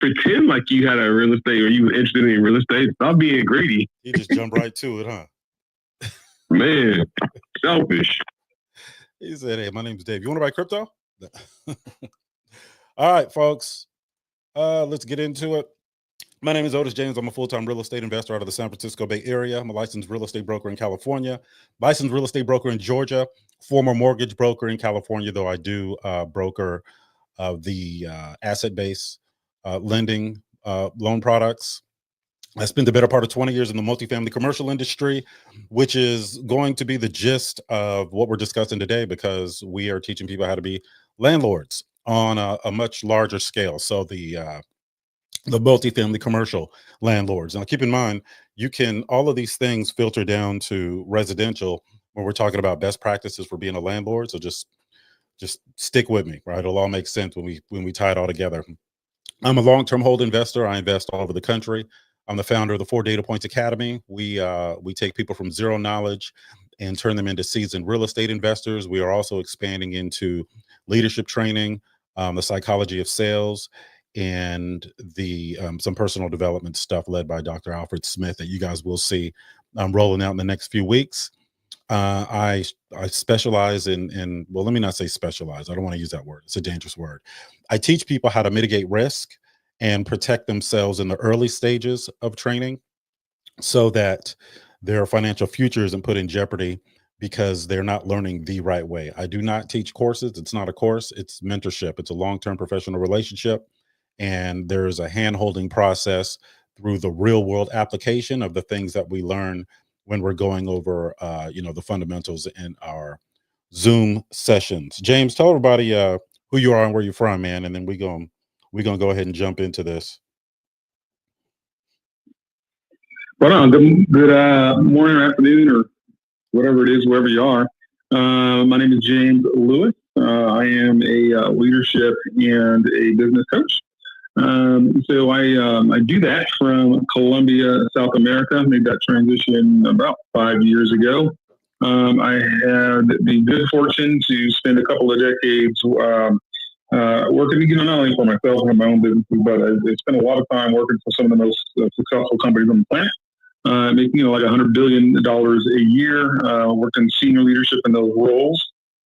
pretend like you had a real estate or you were interested in real estate. Stop being greedy. He just jumped right to it, huh? Man, selfish. He said, "Hey, my name's Dave. You want to buy crypto?" All right, folks. Let's get into it. My name is Otis James. I'm a full-time real estate investor out of the San Francisco Bay Area. I'm a licensed real estate broker in California, licensed real estate broker in Georgia, former mortgage broker in California, though I do broker the asset-based lending loan products. I spent the better part of 20 years in the multifamily commercial industry, which is going to be the gist of what we're discussing today, because we are teaching people how to be landlords on a much larger scale. So the multifamily commercial landlords. Now, keep in mind, all of these things filter down to residential when we're talking about best practices for being a landlord. So just stick with me, right? It'll all make sense when we tie it all together. I'm a long-term hold investor. I invest all over the country. I'm the founder of the 4 Data Points Academy. We take people from zero knowledge and turn them into seasoned real estate investors. We are also expanding into leadership training, the psychology of sales, and the some personal development stuff led by Dr. Alfred Smith that you guys will see rolling out in the next few weeks. I specialize in, well, let me not say specialize. I don't want to use that word. It's a dangerous word. I teach people how to mitigate risk and protect themselves in the early stages of training so that their financial future isn't put in jeopardy because they're not learning the right way. I do not teach courses. It's not a course. It's mentorship. It's a long-term professional relationship. And there's a hand-holding process through the real-world application of the things that we learn when we're going over, the fundamentals in our Zoom sessions. James, tell everybody who you are and where you're from, man, and then we're gonna go ahead and jump into this. Well, good morning or afternoon or whatever it is, wherever you are. My name is James Lewis. I am a leadership and a business coach. So I do that from Colombia, South America. Made that transition about 5 years ago. I had the good fortune to spend a couple of decades working, not only for myself and my own businesses, but I spent a lot of time working for some of the most successful companies on the planet. Making like $100 billion a year, worked in senior leadership in those roles,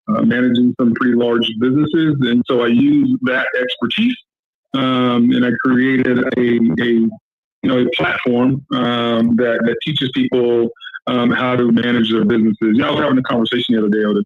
managing some pretty large businesses. And so I use that expertise, and I created a platform that teaches people how to manage their businesses. I was having a conversation the other day with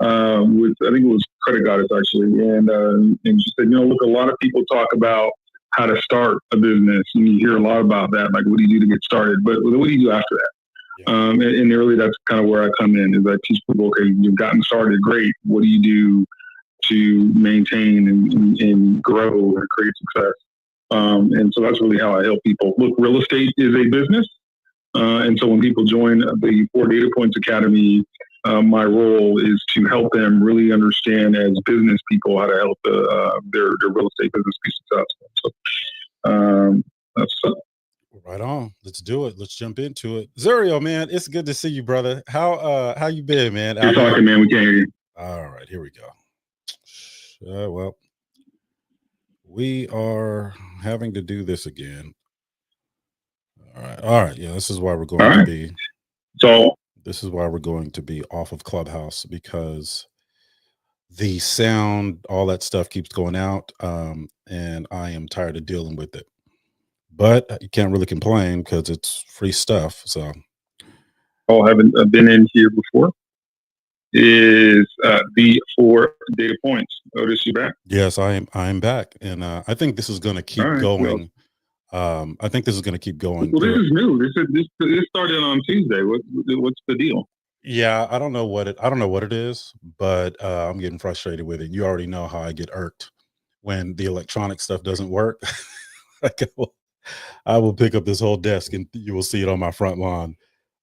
I think it was Credit Goddess actually, and she said, look, a lot of people talk about how to start a business, and you hear a lot about that, like what do you do to get started, but what do you do after that? Yeah. And really that's kind of where I come in, is I teach people, okay, you've gotten started, great, what do you do to maintain and grow and create success? And so that's really how I help people. Look, real estate is a business, and so when people join the 4 Data Points Academy, my role is to help them really understand as business people how to help their real estate business be successful. So that's right on. Let's do it. Let's jump into it. Zerio, man, it's good to see you, brother. How you been, man? You're talking, man. We can't hear you. All right, here we go. Well, we are having to do this again. All right. Yeah, this is why we're going to be. So this is why we're going to be off of Clubhouse, because the sound, all that stuff keeps going out, and I am tired of dealing with it. But you can't really complain because it's free stuff. So, haven't been in here before. Is the 4 Data Points. Otis, you back? Yes, I am back, and I think this is going to keep going. I think this is going to keep going. Well, this is new. This started on Tuesday. What's the deal? Yeah, I don't know what it is, but I'm getting frustrated with it. You already know how I get irked when the electronic stuff doesn't work. I will pick up this whole desk and you will see it on my front lawn.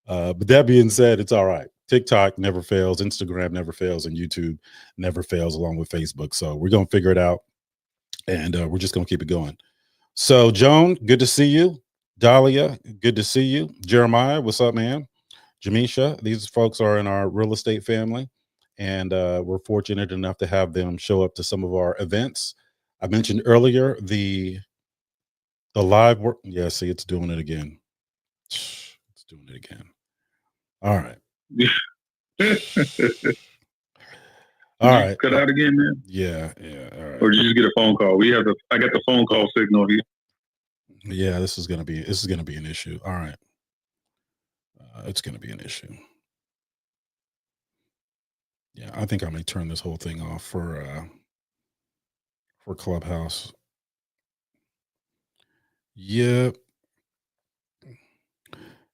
But that being said, it's all right. TikTok never fails, Instagram never fails, and YouTube never fails, along with Facebook. So we're going to figure it out, and we're just going to keep it going. So, Joan, good to see you. Dahlia, good to see you. Jeremiah, what's up, man? Jamisha, these folks are in our real estate family, and we're fortunate enough to have them show up to some of our events. I mentioned earlier the The live work. Yeah, see, it's doing it again. It's doing it again. All right. All right. Cut out again, man. Yeah. All right. Or did you just get a phone call? I got the phone call signal here. Yeah, this is gonna be an issue. All right. It's gonna be an issue. Yeah, I think I may turn this whole thing off for Clubhouse. Yeah.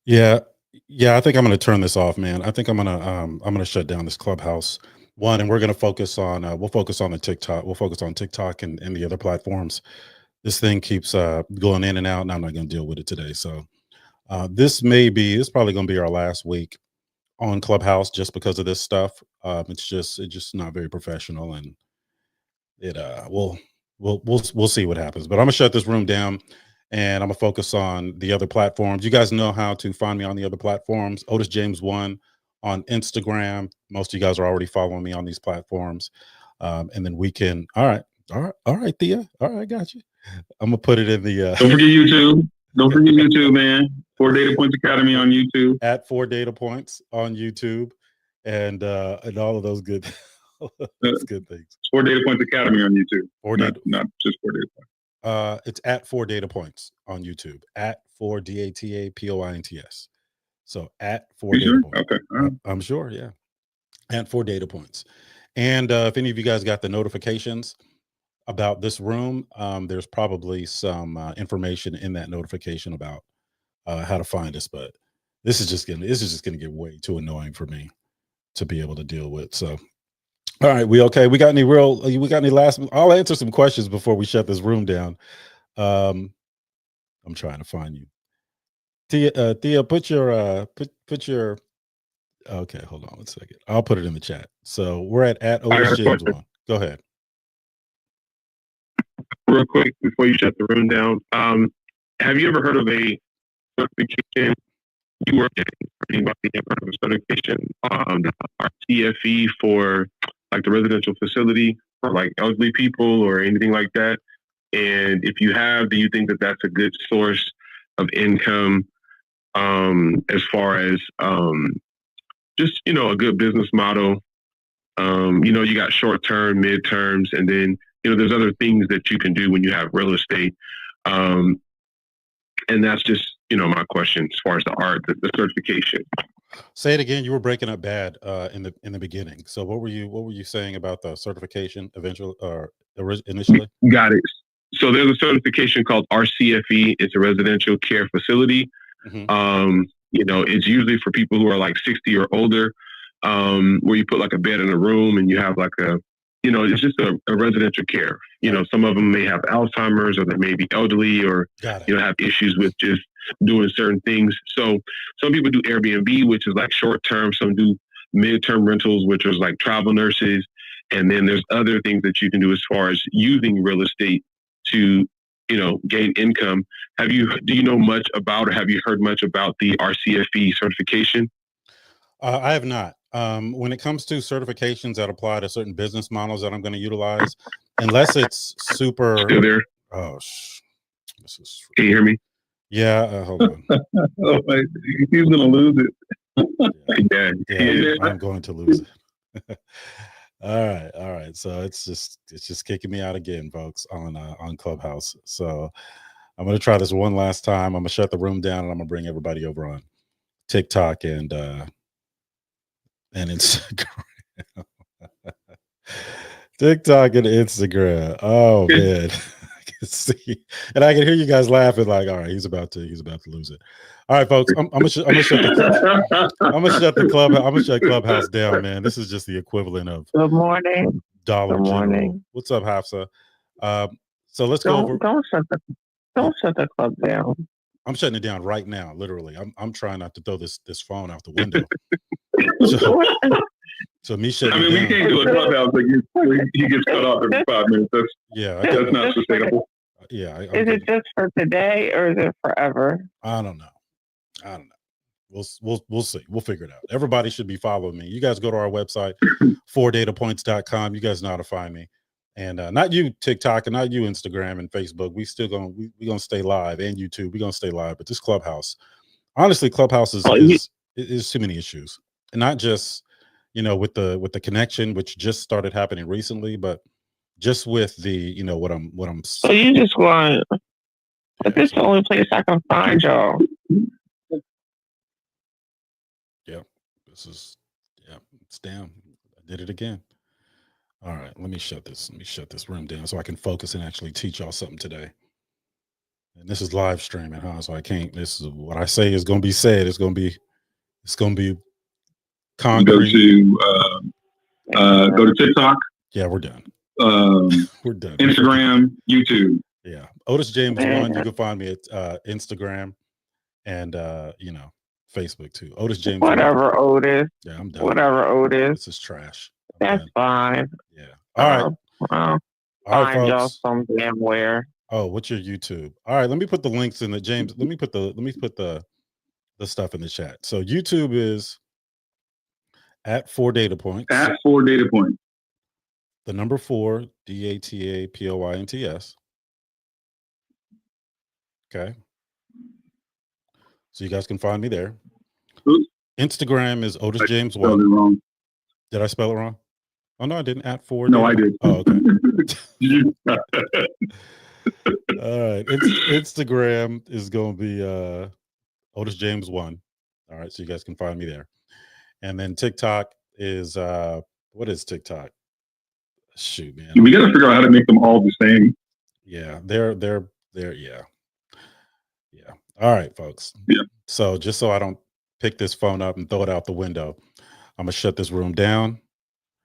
Yeah. Yeah, I think I'm gonna turn this off, man. I think I'm gonna shut down this Clubhouse one, and we're gonna focus on we'll focus on the TikTok. We'll focus on TikTok and the other platforms. This thing keeps going in and out, and I'm not gonna deal with it today. So this probably gonna be our last week on Clubhouse just because of this stuff. It's just not very professional, and it we'll see what happens. But I'm gonna shut this room down, and I'm gonna focus on the other platforms. You guys know how to find me on the other platforms. Otis James 1 on Instagram. Most of you guys are already following me on these platforms, and then we can. All right, Thea. All right, I got you. I'm gonna put it in the. Don't forget YouTube. Don't forget YouTube, man. 4 Data Points Academy on YouTube. At 4 Data Points on YouTube, and all of those good, those good things. 4 Data Points Academy on YouTube. Not just 4 Data Points. It's at 4 Data Points on YouTube. At 4 DATAPOINTS. So at 4 Data Points. Okay. I'm sure. Yeah. At 4 Data Points. And if any of you guys got the notifications about this room, there's probably some information in that notification about how to find us. But this is just gonna get way too annoying for me to be able to deal with. So all right, we okay? We got any last? I'll answer some questions before we shut this room down. I'm trying to find you. Thea, put your okay, hold on one second. I'll put it in the chat. So we're at Otis James 1. Go ahead. Real quick before you shut the room down. Have you ever heard of a certification? You work at anybody ever heard of a certification? Our CFE for like the residential facility for like elderly people or anything like that. And if you have, do you think that that's a good source of income as far as just, a good business model? You got short term, midterms, and then, there's other things that you can do when you have real estate. And that's just, my question as far as the certification. Say it again. You were breaking up bad in the beginning. So what were you saying about the certification eventually or initially? Got it. So there's a certification called RCFE. It's a residential care facility. Mm-hmm. It's usually for people who are like 60 or older, where you put like a bed in a room and you have like it's just a residential care. Some of them may have Alzheimer's or they may be elderly or, have issues with just doing certain things. So some people do Airbnb, which is like short term. Some do midterm rentals, which is like travel nurses. And then there's other things that you can do as far as using real estate to, gain income. Do you know much about, or have you heard much about the RCFE certification? I have not. When it comes to certifications that apply to certain business models that I'm going to utilize, unless it's super. Still there? Oh, can you hear me? Yeah, hold on. Oh, he's going to lose it. Yeah, I'm going to lose it. All right. So it's just kicking me out again, folks, on Clubhouse. So I'm going to try this one last time. I'm going to shut the room down and I'm going to bring everybody over on TikTok and Instagram. TikTok and Instagram. Oh man. I can see. And I can hear you guys laughing like, all right, he's about to lose it. All right, folks. I'm gonna shut the Clubhouse down, man. This is just the equivalent of Good morning. Dollar Good General. morning. What's up, Hafsa? So let's go over. Don't shut the club down. I'm shutting it down right now, literally. I'm trying not to throw this phone out the window. So me shutting we can't do a Clubhouse like he gets cut off every 5 minutes. That's not sustainable. Yeah. Is it just for today or is it forever? I don't know. We'll see. We'll figure it out. Everybody should be following me. You guys go to our website, 4datapoints.com. You guys know how to find me. And not you TikTok and not you Instagram and Facebook. We still gonna stay live, and YouTube. We're gonna stay live. But this Clubhouse, honestly, Clubhouse is too many issues, and not just with the connection, which just started happening recently, but just with the what I'm. So you just want, but this is the only place I can find y'all. Yeah, it's down. I did it again. All right, let me shut this room down so I can focus and actually teach y'all something today. And this is live streaming, huh? So I can't. This is what I say is going to be said. It's going to be concrete. Go to TikTok. Yeah, we're done. We're done. Instagram, YouTube. Yeah, Otis James 1. You can find me at Instagram and Facebook too. Otis James. Whatever, 1. Otis. Yeah, I'm done. Whatever, Otis. This is trash. That's fine. Yeah. All right. Well, find y'all some damn where. Oh, what's your YouTube? All right, let me put the links in the James. Let me put the stuff in the chat. So YouTube is at 4 data points. At 4 data points. The number 4 DATAPOINTS. Okay. So you guys can find me there. Oops. Instagram is Otis James 1. Wrong. Did I spell it wrong? Oh no, I didn't. At 4. No, I did. Oh, okay. All right. Instagram is going to be Otis James 1. All right, so you guys can find me there. And then TikTok is what is TikTok? Shoot, man. We got to figure out how to make them all the same. Yeah, they're yeah. All right, folks. Yeah. So just so I don't pick this phone up and throw it out the window, I'm gonna shut this room down.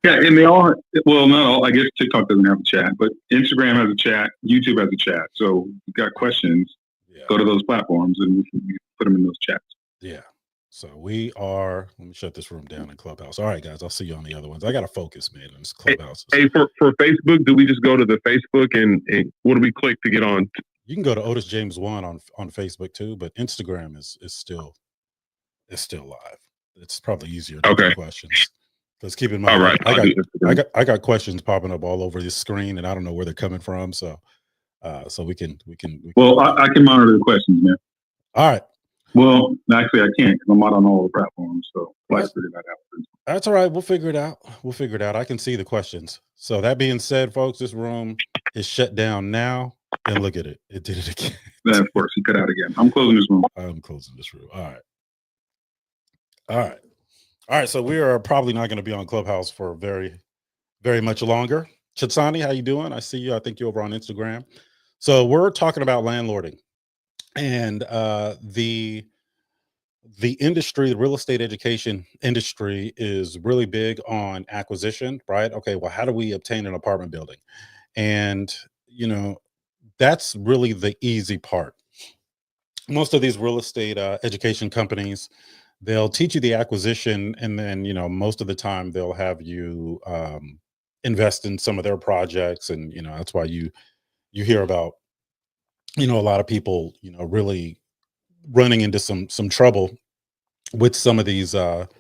Yeah, and they all, well, not all, I guess TikTok doesn't have a chat, but Instagram has a chat, YouTube has a chat. So if you've got questions, go to those platforms and we can put them in those chats. Yeah. So let me shut this room down in Clubhouse. All right, guys, I'll see you on the other ones. I got to focus, man, on this Clubhouse. Hey, for Facebook, do we just go to the Facebook and what do we click to get on? You can go to Otis James 1 on Facebook too, but Instagram is still live. It's probably easier to get questions. Because keep in mind, all right, I got questions popping up all over this screen, and I don't know where they're coming from. So we can. Well, I can monitor the questions, man. All right. Well, actually, I can't because I'm not on all the platforms. So let's figure that out. That's all right. We'll figure it out. I can see the questions. So that being said, folks, this room is shut down now. And look at it. It did it again. Of course, he cut out again. I'm closing this room. I'm closing this room. All right. So we are probably not going to be on Clubhouse for very, very much longer. Chitsani, how you doing? I see you. I think you're over on Instagram. So we're talking about landlording. And the industry, the real estate education industry is really big on acquisition, right? Okay, well, how do we obtain an apartment building? And, that's really the easy part. Most of these real estate education companies, they'll teach you the acquisition, and then, most of the time they'll have you invest in some of their projects. And, that's why you hear about, a lot of people, really running into some trouble with some of these. Hold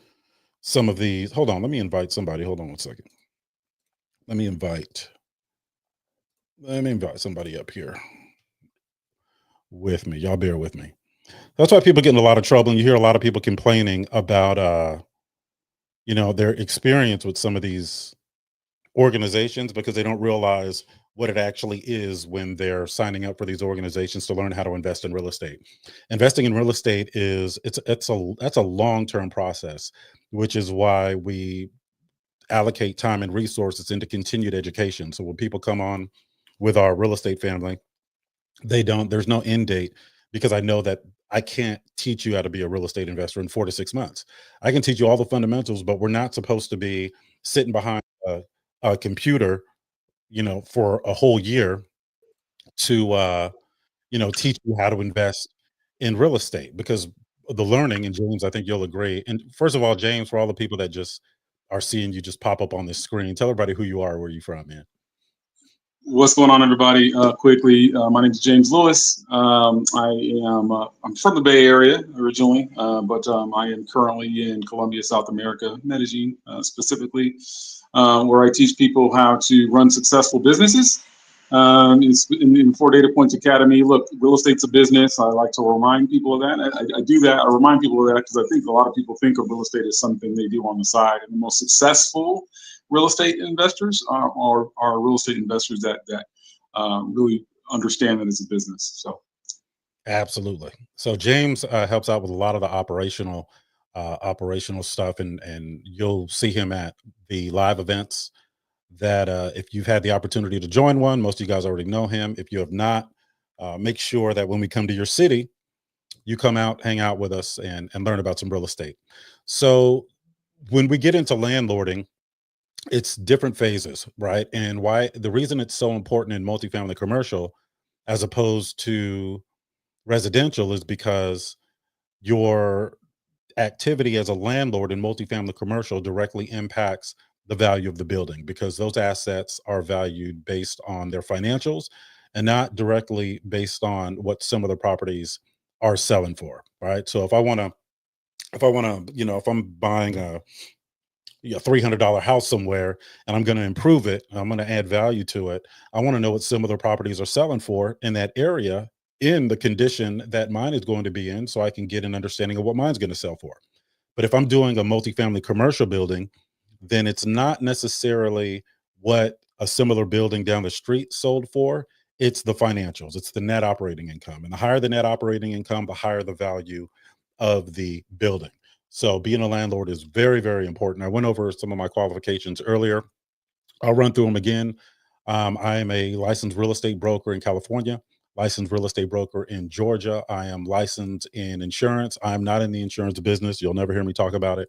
on, let me invite somebody. Hold on one second. Let me invite somebody up here with me. Y'all bear with me. That's why people get in a lot of trouble, and you hear a lot of people complaining about their experience with some of these organizations, because they don't realize what it actually is when they're signing up for these organizations to learn how to invest in real estate. Investing in real estate that's a long-term process, which is why we allocate time and resources into continued education. So when people come on with our real estate family, there's no end date, because I know that I can't teach you how to be a real estate investor in 4 to 6 months. I can teach you all the fundamentals, but we're not supposed to be sitting behind a computer, for a whole year to, teach you how to invest in real estate, because the learning, and James, I think you'll agree. And first of all, James, for all the people that just are seeing you just pop up on this screen, tell everybody who you are, where you from, man. What's going on, everybody? Quickly, my name is James Lewis. I'm from the Bay Area originally, but I am currently in Colombia, South America, Medellin specifically. where I teach people how to run successful businesses. It's in 4 Data Points Academy. Look, real estate's a business. I like to remind people of that. I do that. I remind people of that because I think a lot of people think of real estate as something they do on the side. And the most successful real estate investors are real estate investors that really understand that it's a business. So. Absolutely. So James helps out with a lot of the operational stuff, and you'll see him at the live events that if you've had the opportunity to join one, most of you guys already know him. If you have not, make sure that when we come to your city, you come out, hang out with us, and learn about some real estate. So when we get into landlording, it's different phases, right? And why the reason it's so important in multifamily commercial as opposed to residential is because your activity as a landlord in multifamily commercial directly impacts the value of the building, because those assets are valued based on their financials and not directly based on what some of the properties are selling for, right? So if I want to, if I'm buying a $300 house somewhere and I'm going to improve it, I'm going to add value to it, I want to know what similar properties are selling for in that area in the condition that mine is going to be in, so I can get an understanding of what mine's going to sell for. But if I'm doing a multifamily commercial building, then it's not necessarily what a similar building down the street sold for. It's the financials, it's the net operating income. And the higher the net operating income, the higher the value of the building. So being a landlord is very, very important. I went over some of my qualifications earlier. I'll run through them again. I am a licensed real estate broker in California, licensed real estate broker in Georgia. I am licensed in insurance. I'm not in the insurance business. You'll never hear me talk about it.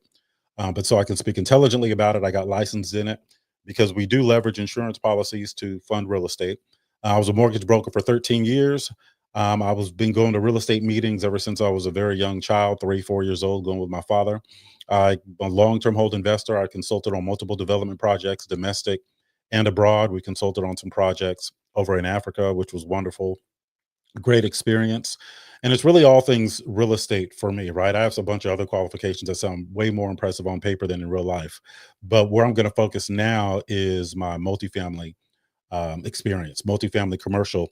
But so I can speak intelligently about it, I got licensed in it because we do leverage insurance policies to fund real estate. I was a mortgage broker for 13 years. I was been going to real estate meetings ever since I was a very young child, 3, 4 years old, going with my father. I'm a long-term hold investor. I consulted on multiple development projects, domestic and abroad. We consulted on some projects over in Africa, which was wonderful. Great experience. And it's really all things real estate for me, right? I have a bunch of other qualifications that sound way more impressive on paper than in real life. But where I'm going to focus now is my multifamily experience, multifamily commercial.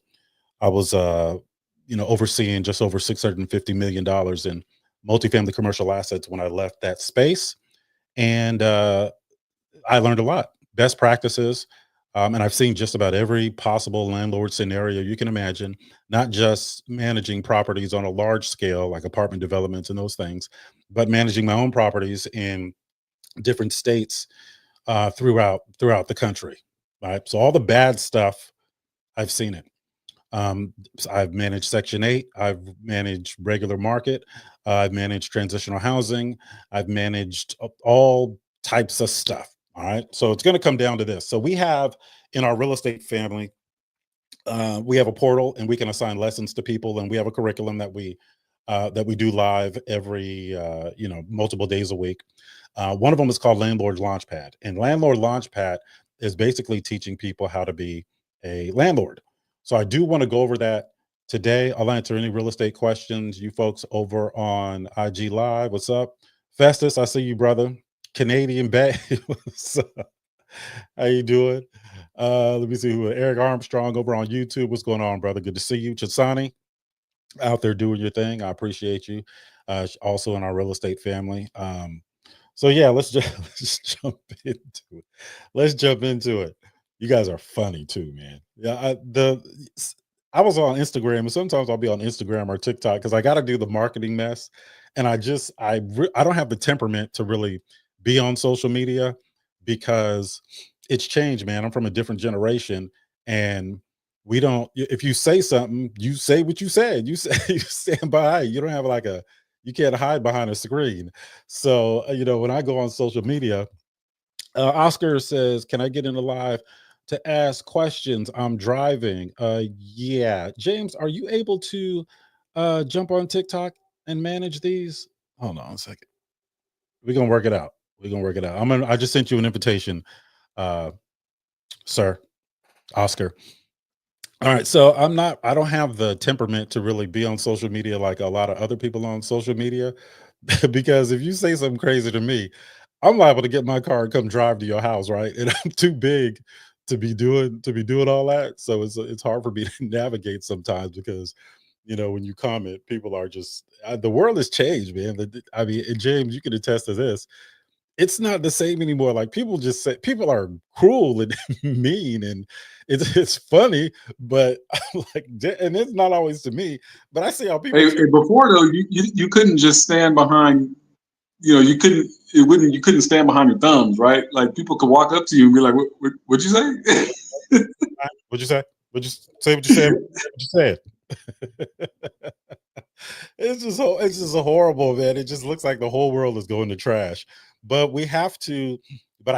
I was, overseeing just over $650 million in multifamily commercial assets when I left that space. And I learned a lot, best practices. And I've seen just about every possible landlord scenario you can imagine, not just managing properties on a large scale, like apartment developments and those things, but managing my own properties in different states throughout the country. Right. So all the bad stuff, I've seen it. I've managed Section 8. I've managed regular market. I've managed transitional housing. I've managed all types of stuff. All right. So it's going to come down to this. So we have in our real estate family, we have a portal and we can assign lessons to people, and we have a curriculum that we do live every multiple days a week. One of them is called Landlord Launchpad, and Landlord Launchpad is basically teaching people how to be a landlord. So I do want to go over that today. I'll answer any real estate questions. You folks over on IG Live, what's up? Festus, I see you, brother. Canadian Bay, what's up? How you doing? Let me see who Eric Armstrong over on YouTube. What's going on, brother? Good to see you. Chisani, out there doing your thing. I appreciate you. Also in our real estate family. So yeah, let's jump into it. Let's jump into it. You guys are funny too, man. Yeah, I was on Instagram, and sometimes I'll be on Instagram or TikTok because I got to do the marketing mess, and I don't have the temperament to really be on social media because it's changed, man. I'm from a different generation, and we don't. If you say something, you say what you said. You say you stand by. You don't have you can't hide behind a screen. So when I go on social media, Oscar says, "Can I get in the live to ask questions? I'm driving." Yeah, James, are you able to jump on TikTok and manage these? Hold on a second. We're gonna work it out. We're gonna work it out. I just sent you an invitation, sir, Oscar. All right, so I don't have the temperament to really be on social media like a lot of other people on social media, because if you say something crazy to me, I'm liable to get my car and come drive to your house, right? And I'm too big to be doing all that. So it's hard for me to navigate sometimes because when you comment, people are just the world has changed, man. I mean, and James, you can attest to this. It's not the same anymore. Like people just say people are cruel and mean, and it's funny, but and it's not always to me. But I see how people. Hey, before though, you couldn't just stand behind. You couldn't stand behind your thumbs, right? Like people could walk up to you and be like, "What'd you say?" What'd you say? What'd you say? What you said? What you said? It's just a horrible, man. It just looks like the whole world is going to trash. But I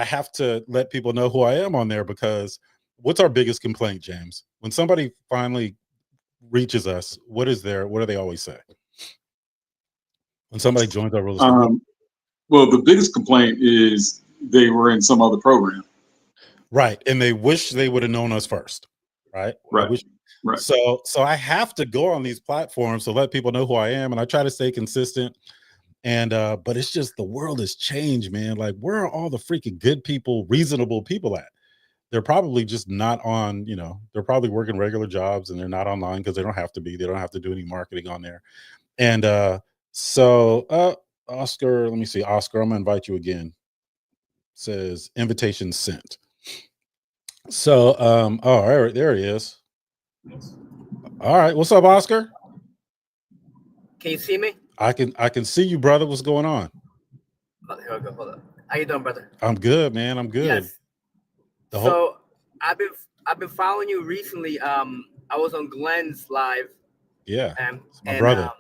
have to let people know who I am on there, because what's our biggest complaint, James? When somebody finally reaches us, what do they always say? When somebody joins our real estate. Well, the biggest complaint is they were in some other program. Right. And they wish they would have known us first. Right. Right. Right. So I have to go on these platforms to let people know who I am, and I try to stay consistent. And but it's just the world has changed, man. Like, where are all the freaking good people, reasonable people at? They're probably just not on, they're probably working regular jobs and they're not online because they don't have to be. They don't have to do any marketing on there. And Oscar, let me see. Oscar, I'm gonna invite you again. It says invitation sent. So there he is. All right, what's up, Oscar? Can you see me? I can see you, brother. What's going on? Oh, here we go. Hold up. How you doing, brother? I'm good, man. I'm good. Yes. I've been following you recently. I was on Glenn's live. Yeah. My brother.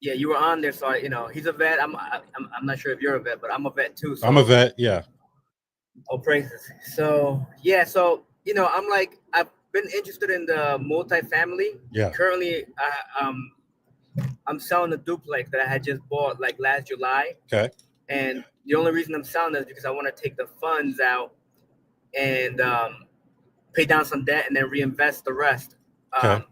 Yeah, you were on there. So he's a vet. I'm not sure if you're a vet, but I'm a vet too. So. I'm a vet. Yeah. Oh, praises. So yeah. So I've been interested in the multifamily. Yeah. Currently, I'm selling a duplex that I had just bought like last July. Okay. And the only reason I'm selling is because I want to take the funds out and pay down some debt and then reinvest the rest. Okay.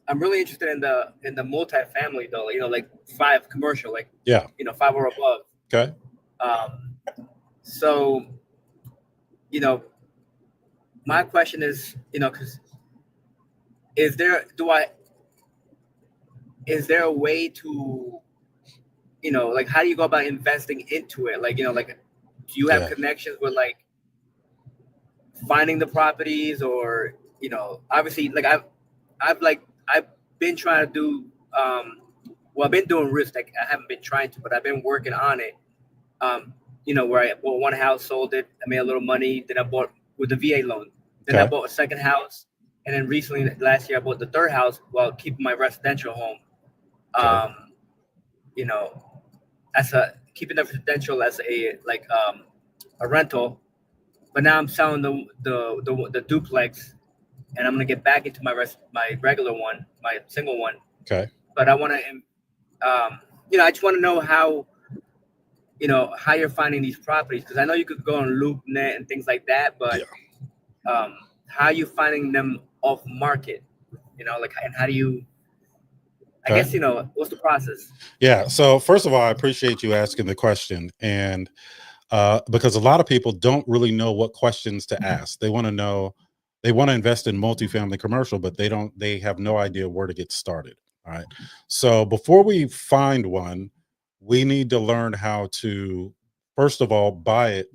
I'm really interested in the multifamily though. Like 5 commercial, like 5 or above. Okay. So my question is, because is there a way to, like, how do you go about investing into it? Like, do you have connections with like finding the properties, or, obviously like I've been trying to do, I've been doing risk. Like I haven't been trying to, but I've been working on it. Where I bought one house, sold it, I made a little money, then I bought with the VA loan. Then I bought a second house. And then recently, last year, I bought the third house while keeping my residential home. Keeping the residential as a rental. But now I'm selling the duplex, and I'm gonna get back into my regular one, my single one. Okay. But I want to, I just want to know how you're finding these properties, because I know you could go on LoopNet and things like that, but how are you finding them off market? And how do you? I guess what's the process? Yeah. So first of all, I appreciate you asking the question, and because a lot of people don't really know what questions to ask. They want to invest in multifamily commercial, but they have no idea where to get started. All right. So before we find one, we need to learn how to, first of all, buy it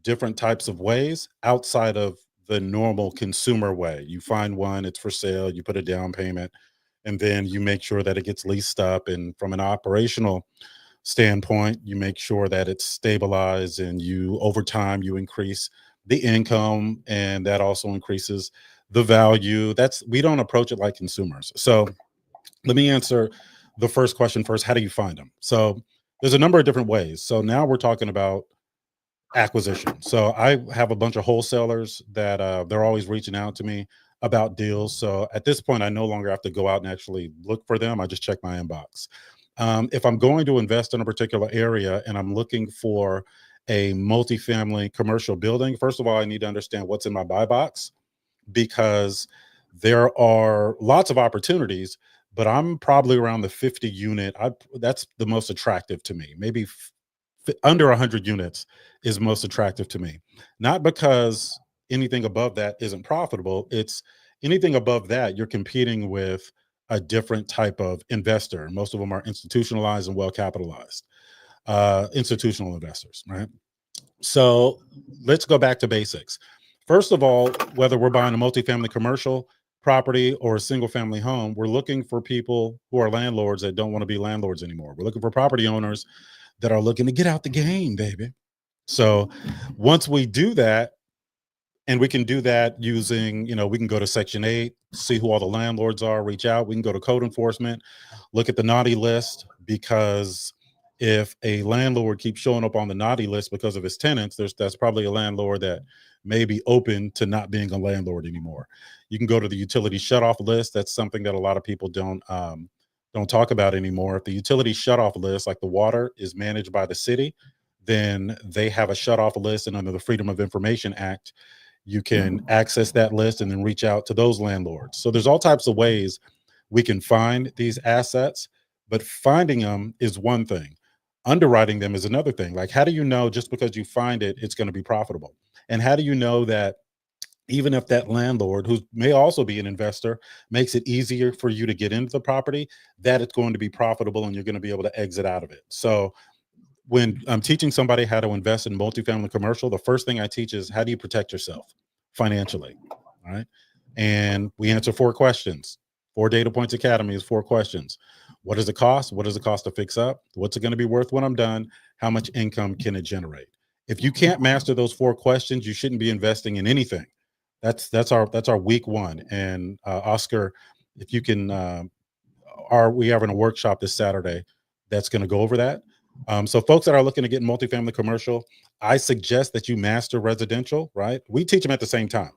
different types of ways outside of the normal consumer way. You find one, it's for sale, you put a down payment, and then you make sure that it gets leased up. And from an operational standpoint, you make sure that it's stabilized, and over time you increase the income, and that also increases the value. We don't approach it like consumers. So let me answer the first question first. How do you find them? So there's a number of different ways. So now we're talking about acquisition. So I have a bunch of wholesalers that they're always reaching out to me about deals. So at this point, I no longer have to go out and actually look for them. I just check my inbox. If I'm going to invest in a particular area and I'm looking for a multifamily commercial building, first of all, I need to understand what's in my buy box, because there are lots of opportunities, but I'm probably around the 50 unit. That's the most attractive to me. Maybe under 100 units is most attractive to me. Not because anything above that isn't profitable. It's anything above that, you're competing with a different type of investor. Most of them are institutionalized and well capitalized, institutional investors, right? So let's go back to basics. First of all, whether we're buying a multifamily commercial property or a single family home, we're looking for people who are landlords that don't want to be landlords anymore. We're looking for property owners that are looking to get out the game, baby. So once we do that, and we can do that using, we can go to Section 8, see who all the landlords are, reach out. We can go to code enforcement, look at the naughty list, because if a landlord keeps showing up on the naughty list because of his tenants, that's probably a landlord that may be open to not being a landlord anymore. You can go to the utility shutoff list. That's something that a lot of people don't talk about anymore. If the utility shutoff list, like the water, is managed by the city, then they have a shutoff list, and under the Freedom of Information Act, you can access that list and then reach out to those landlords. So there's all types of ways we can find these assets, but finding them is one thing. Underwriting them is another thing. Like, how do you know just because you find it, it's going to be profitable? And how do you know that even if that landlord, who may also be an investor, makes it easier for you to get into the property, that it's going to be profitable and you're going to be able to exit out of it? So when I'm teaching somebody how to invest in multifamily commercial, the first thing I teach is, how do you protect yourself financially? All right. And we answer 4 questions. 4 Data Points Academy is 4 questions. What does it cost? What does it cost to fix up? What's it going to be worth when I'm done? How much income can it generate? If you can't master those 4 questions, you shouldn't be investing in anything. That's our week 1. And Oscar, if you can, we having a workshop this Saturday that's going to go over that. So folks that are looking to get in multifamily commercial, I suggest that you master residential, right? We teach them at the same time.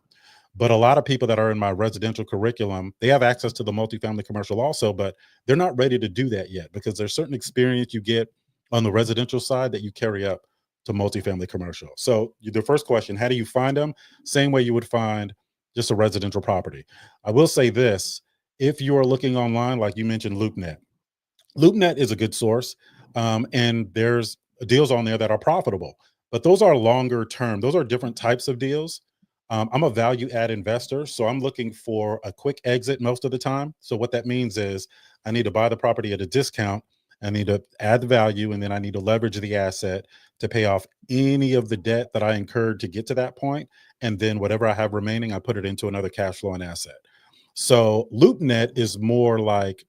But a lot of people that are in my residential curriculum, they have access to the multifamily commercial also, but they're not ready to do that yet, because there's certain experience you get on the residential side that you carry up to multifamily commercial. So the first question, how do you find them? Same way you would find just a residential property. I will say this: if you are looking online, like you mentioned, LoopNet is a good source. And there's deals on there that are profitable, but those are longer term. Those are different types of deals. I'm a value add investor, so I'm looking for a quick exit most of the time. So what that means is I need to buy the property at a discount. I need to add the value, and then I need to leverage the asset to pay off any of the debt that I incurred to get to that point. And then whatever I have remaining, I put it into another cash flowing asset. So LoopNet is more like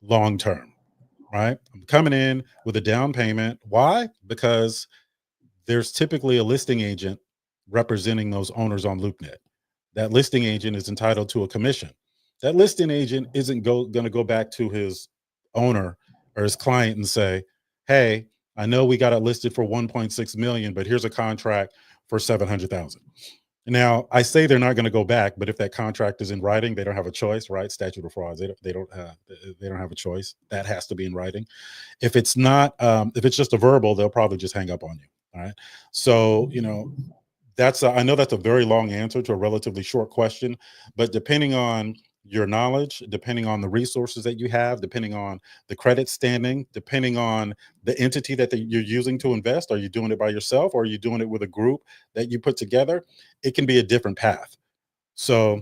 long term, right? I'm coming in with a down payment. Why? Because there's typically a listing agent representing those owners on LoopNet. That listing agent is entitled to a commission. That listing agent isn't going to go back to his owner or his client and say, hey, I know we got it listed for 1.6 million, but here's a contract for 700,000. Now, I say they're not going to go back, but if that contract is in writing, they don't have a choice, right? Statute of frauds, they don't have a choice. That has to be in writing. If it's not, if it's just a verbal, they'll probably just hang up on you. All right. So, I know that's a very long answer to a relatively short question, but depending on your knowledge, depending on the resources that you have, depending on the credit standing, depending on the entity that you're using to invest, are you doing it by yourself, or are you doing it with a group that you put together? It can be a different path. So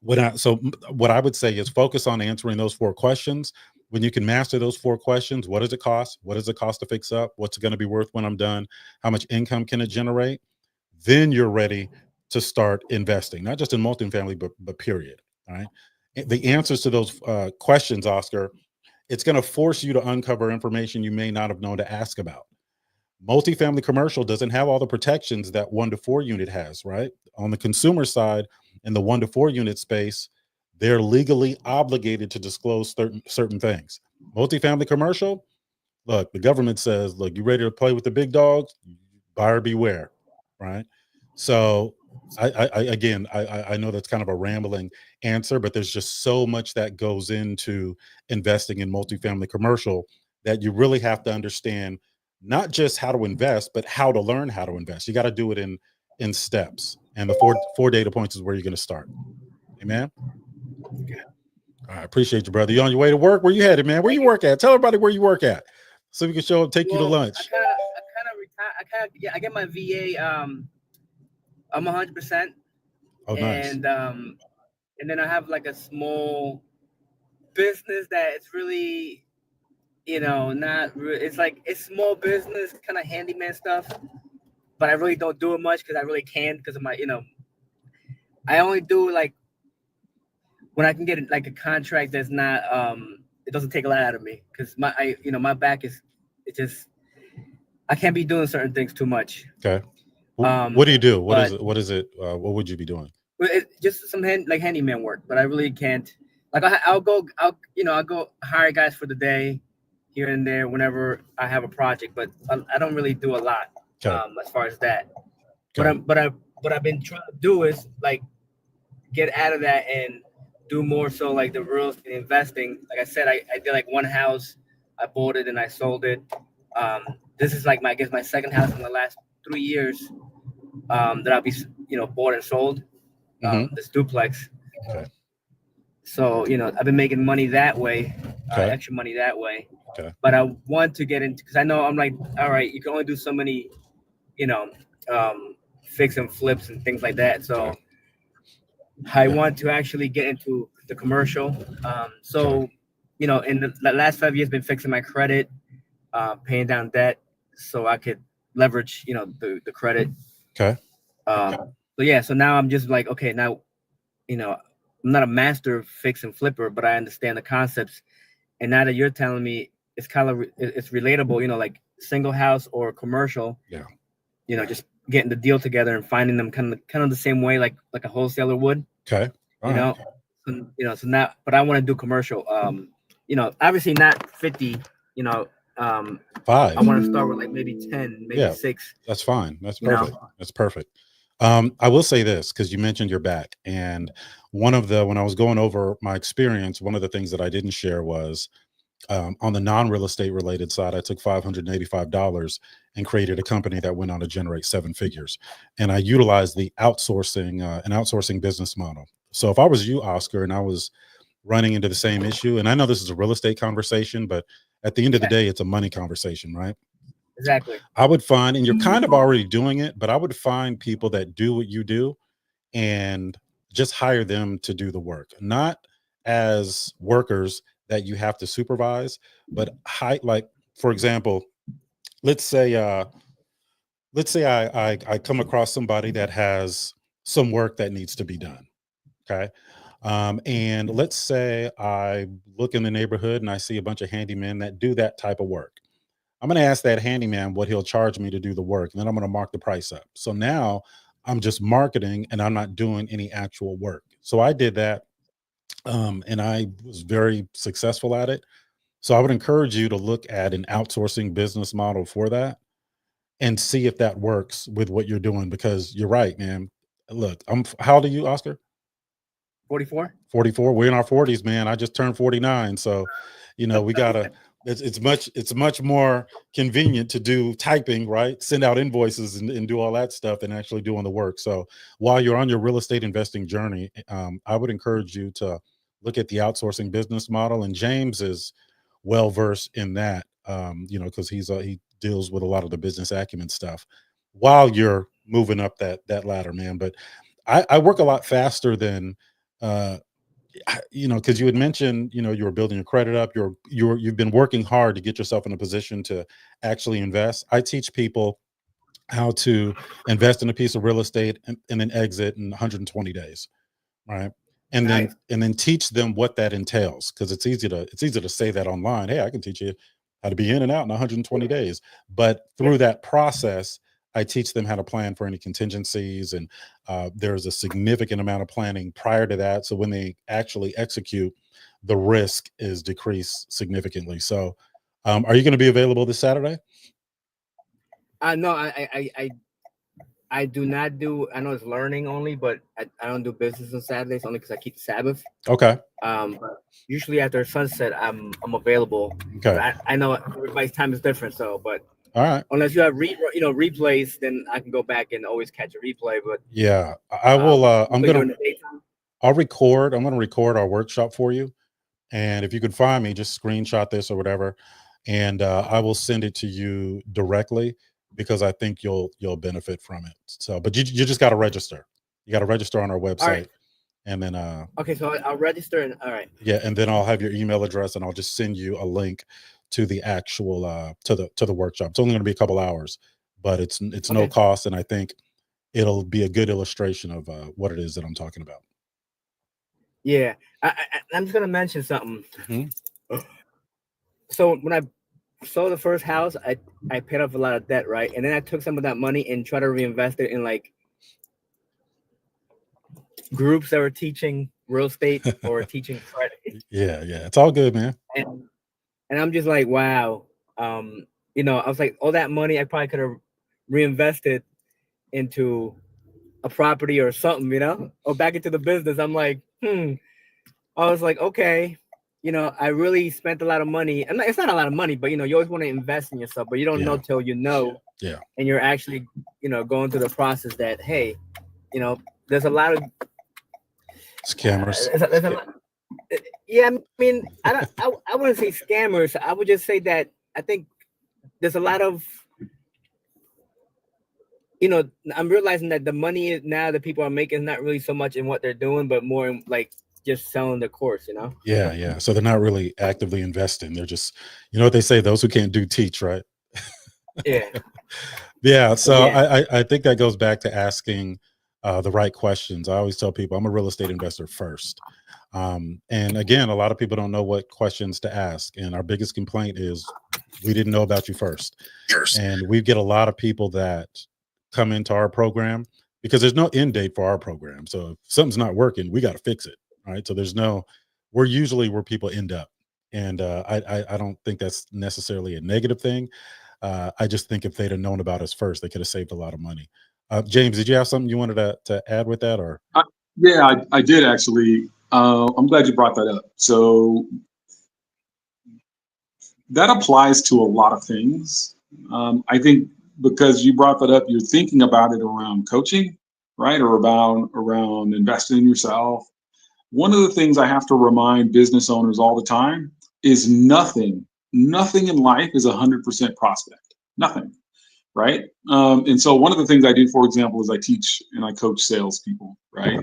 what I would say is focus on answering those 4 questions. When you can master those 4 questions, what does it cost? What does it cost to fix up? What's it going to be worth when I'm done? How much income can it generate? Then you're ready to start investing, not just in multifamily, but period. All right. The answers to those questions, Oscar, it's going to force you to uncover information you may not have known to ask about. Multifamily commercial doesn't have all the protections that 1 to 4 unit has, right? On the consumer side, in the 1 to 4 unit space, they're legally obligated to disclose certain things. Multifamily commercial, look, the government says, look, you ready to play with the big dogs? Buyer beware, right? So I know that's kind of a rambling answer, but there's just so much that goes into investing in multifamily commercial that you really have to understand not just how to invest, but how to learn how to invest. You got to do it in steps. And the four data points is where you're going to start. Amen. I appreciate you, brother. You on your way to work? Where you headed, man? Where you work at? Tell everybody where you work at, so we can show up, take you to lunch. I kind of retire. Yeah, I get my VA. I'm 100%. Oh, nice. And then I have like a small business that it's really, it's like it's small business, kind of handyman stuff, but I really don't do it much because I really can't because of my, I only do like when I can get like a contract that's not, it doesn't take a lot out of me because my back is, I can't be doing certain things too much. Okay. What do you do? What is it? What would you be doing? Just some handyman work, but I really can't. Like I'll go hire guys for the day, here and there whenever I have a project, but I don't really do a lot as far as that. Okay. What I've been trying to do is like get out of that and do more so like the real estate investing. Like I said, I did like one house, I bought it and I sold it. This is like my second house in the last 3 years that I'll be bought and sold. This duplex. Okay. So I've been making money that way, extra money that way. Okay. But I want to get into, because I know I'm like, all right, you can only do so many, fix and flips and things like that. So I want to actually get into the commercial. In the last 5 years, been fixing my credit, paying down debt, so I could leverage, the credit. Okay. So now I'm just like, okay, now, I'm not a master fix and flipper, but I understand the concepts. And now that you're telling me it's it's relatable, like single house or commercial. Yeah. Just getting the deal together and finding them kind of the same way, like a wholesaler would. Okay. So now, but I want to do commercial. Obviously not 50. 5. I want to start with like maybe 10, maybe 6. That's fine. That's perfect. That's perfect. I will say this, because you mentioned your back, and when I was going over my experience, one of the things that I didn't share was on the non-real estate related side, I took $585 and created a company that went on to generate 7 figures. And I utilized the outsourcing business model. So if I was you, Oscar, and I was running into the same issue, and I know this is a real estate conversation, but at the end of the day, it's a money conversation, right? Exactly. I would find, and you're kind of already doing it, but I would find people that do what you do and just hire them to do the work, not as workers that you have to supervise, but like, for example, let's say I come across somebody that has some work that needs to be done. Okay. And let's say I look in the neighborhood and I see a bunch of handymen that do that type of work. I'm going to ask that handyman what he'll charge me to do the work, and then I'm going to mark the price up. So now I'm just marketing and I'm not doing any actual work. So I did that, and I was very successful at it. So I would encourage you to look at an outsourcing business model for that and see if that works with what you're doing, because you're right, man. Look, how old are you, Oscar? 44. 44. We're in our 40s, man. I just turned 49. So, we gotta, it's much more convenient to do typing, right? Send out invoices and do all that stuff than actually doing the work. So while you're on your real estate investing journey, I would encourage you to look at the outsourcing business model. And James is well-versed in that, because he deals with a lot of the business acumen stuff while you're moving up that ladder, man. But I work a lot faster than, because you had mentioned, you were building your credit up. You've been working hard to get yourself in a position to actually invest. I teach people how to invest in a piece of real estate and then exit in 120 days, right? And then teach them what that entails, because it's easy to say that online. Hey, I can teach you how to be in and out in 120 days. But through that process, I teach them how to plan for any contingencies, and there's a significant amount of planning prior to that. So when they actually execute, the risk is decreased significantly. So are you going to be available this Saturday? No, I do not do, I know it's learning only, but I don't do business on Saturdays only because I keep the Sabbath. Okay. But usually after sunset, I'm available. Okay. I know everybody's time is different, so, but all right. Unless you have replays, then I can go back and always catch a replay. But yeah, I will. I'll record. I'm going to record our workshop for you. And if you can find me, just screenshot this or whatever, and I will send it to you directly because I think you'll benefit from it. So, but you just got to register. You got to register on our website, right. and then Okay, so I'll register and all right. yeah, and then I'll have your email address, and I'll just send you a link to the actual to the workshop. It's only going to be a couple hours, but it's no Okay. cost, and I think it'll be a good illustration of what it is that I'm talking about. Yeah, I'm just gonna mention something. Mhm. So when I sold the first house, I paid off a lot of debt, right? And then I took some of that money and tried to reinvest it in like groups that were teaching real estate or teaching credit. Yeah, it's all good, man. And I'm just like, wow. You know, I was like, all that money I probably could have reinvested into a property or something, you know, or back into the business. I'm like, I was like, okay, you know, I really spent a lot of money. And it's not a lot of money, but you know, you always want to invest in yourself, but you don't know till you know. Yeah. And you're actually, you know, going through the process that, hey, you know, there's a lot of scammers. there's a lot, yeah, I mean, I wouldn't say scammers. I would just say that I think there's a lot of, you know, I'm realizing that the money is now that people are making is not really so much in what they're doing, but more in like just selling the course, you know? Yeah. So they're not really actively investing. They're just, you know what they say, those who can't do teach, right? Yeah. Yeah. So Yeah. I think that goes back to asking the right questions. I always tell people I'm a real estate investor first. And again, a lot of people don't know what questions to ask. And our biggest complaint is we didn't know about you first. And we get a lot of people that come into our program because there's no end date for our program. So if something's not working, we got to fix it. Right. So we're usually where people end up. And I don't think that's necessarily a negative thing. I just think if they'd have known about us first, they could have saved a lot of money. James, did you have something you wanted to add with that, or? Yeah, I did actually. I'm glad you brought that up. So that applies to a lot of things. I think because you brought that up, you're thinking about it around coaching, right? Or around investing in yourself. One of the things I have to remind business owners all the time is nothing in life is 100% prospect. Nothing, right? And so one of the things I do, for example, is I teach and I coach salespeople, right?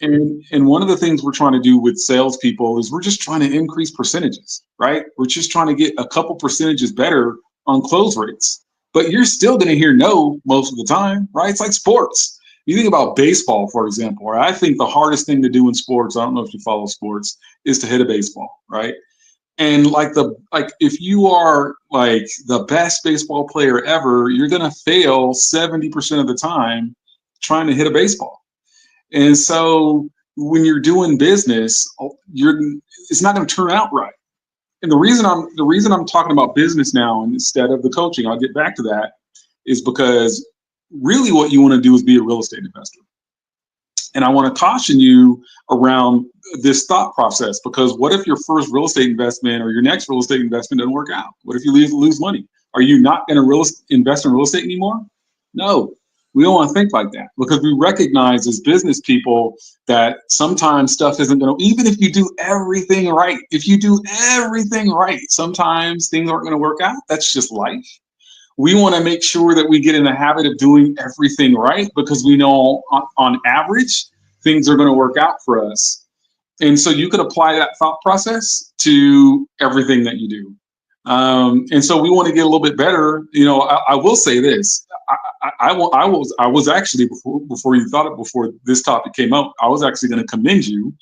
And one of the things we're trying to do with salespeople is we're just trying to increase percentages, right? We're just trying to get a couple percentages better on close rates. But you're still going to hear no most of the time, right? It's like sports. You think about baseball, for example, or I think the hardest thing to do in sports, I don't know if you follow sports, is to hit a baseball, right? And like if you are like the best baseball player ever, you're going to fail 70% of the time trying to hit a baseball. And so when you're doing business, it's not going to turn out right. And the reason I'm talking about business now instead of the coaching, I'll get back to that, is because really what you want to do is be a real estate investor. And I want to caution you around this thought process, because what if your first real estate investment or your next real estate investment doesn't work out? What if you lose money? Are you not going to invest in real estate anymore? No. We don't want to think like that, because we recognize as business people that sometimes stuff isn't going to, even if you do everything right, sometimes things aren't going to work out. That's just life. We want to make sure that we get in the habit of doing everything right, because we know on average, things are going to work out for us. And so you could apply that thought process to everything that you do. And so we want to get a little bit better. You know, I will say this. I was actually, before you thought it, before this topic came up, I was actually going to commend you,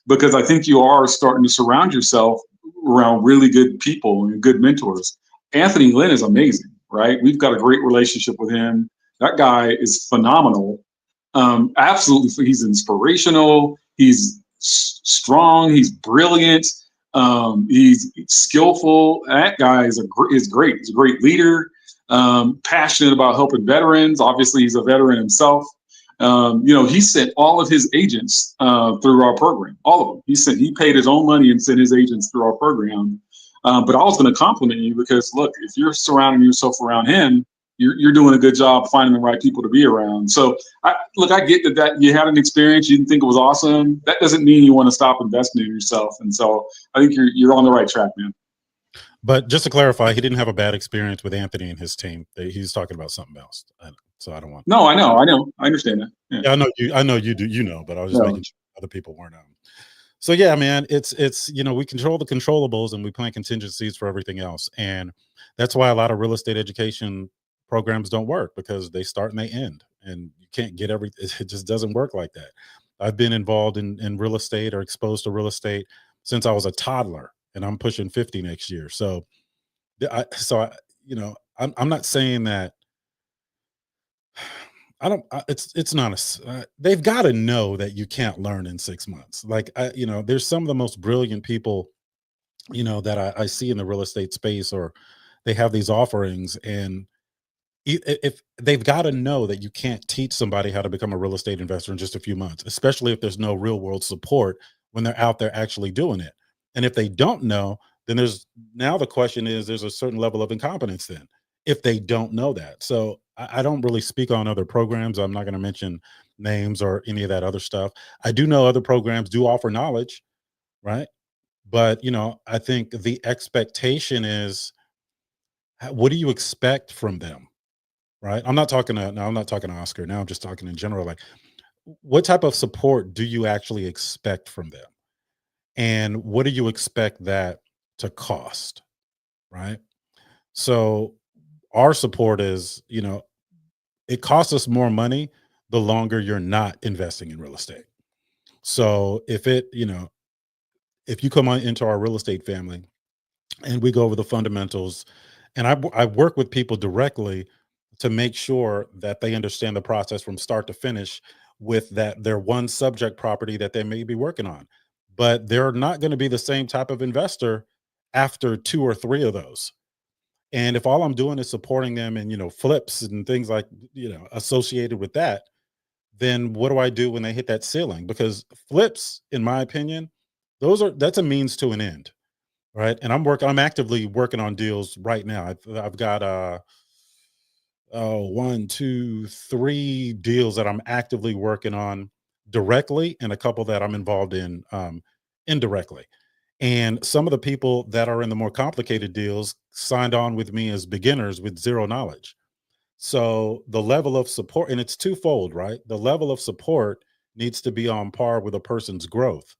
because I think you are starting to surround yourself around really good people and good mentors. Anthony Lynn is amazing, right? We've got a great relationship with him. That guy is phenomenal. Absolutely, he's inspirational. He's strong. He's brilliant. He's skillful. That guy is great. He's a great leader. Passionate about helping veterans. Obviously, he's a veteran himself. You know, he sent all of his agents through our program. All of them. He paid his own money and sent his agents through our program. But I was going to compliment you, because look, if you're surrounding yourself around him, you're doing a good job finding the right people to be around. So I get that you had an experience, you didn't think it was awesome. That doesn't mean you want to stop investing in yourself. And so I think you're on the right track, man. But just to clarify, he didn't have a bad experience with Anthony and his team. He's talking about something else. So I don't want. No, I know. I understand that. Yeah, I know you do. But I was just making sure other people weren't. So yeah, man, it's we control the controllables and we plan contingencies for everything else, and that's why a lot of real estate education programs don't work, because they start and they end, and you can't get everything. It just doesn't work like that. I've been involved in real estate or exposed to real estate since I was a toddler, and I'm pushing 50 next year. So, I'm not saying that. It's not they've got to know that you can't learn in 6 months. Like, there's some of the most brilliant people, that I see in the real estate space, or they have these offerings, and if they've got to know that you can't teach somebody how to become a real estate investor in just a few months, especially if there's no real world support when they're out there actually doing it. And if they don't know, then the question is, there's a certain level of incompetence then, if they don't know that. So I don't really speak on other programs. I'm not going to mention names or any of that other stuff. I do know other programs do offer knowledge, right? But, I think the expectation is, what do you expect from them? Right. I'm not talking to Oscar now. I'm just talking in general. Like, what type of support do you actually expect from them? And what do you expect that to cost? Right. So our support is, it costs us more money the longer you're not investing in real estate. So if you come into our real estate family and we go over the fundamentals, and I work with people directly to make sure that they understand the process from start to finish with their one subject property that they may be working on. But they're not going to be the same type of investor after 2 or 3 of those. And if all I'm doing is supporting them in, flips and things like, associated with that, then what do I do when they hit that ceiling? Because flips, in my opinion, that's a means to an end. Right. And I'm actively working on deals right now. I've got 1, 2, 3 deals that I'm actively working on directly, and a couple that I'm involved in indirectly. And some of the people that are in the more complicated deals signed on with me as beginners with zero knowledge. So the level of support, and it's twofold, right? The level of support needs to be on par with a person's growth.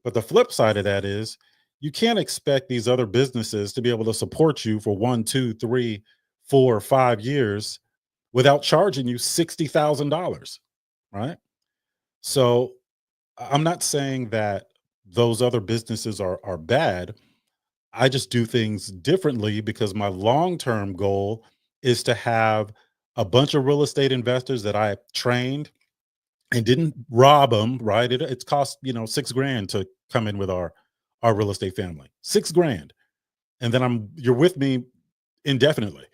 But the flip side of that is, you can't expect these other businesses to be able to support you for 1, 2, 3, 4, 5 years without charging you $60,000, right? So I'm not saying that those other businesses are bad. I just do things differently because my long-term goal is to have a bunch of real estate investors that I trained and didn't rob them, right? It's cost, $6,000 to come in with our real estate family, $6,000. And then you're with me indefinitely.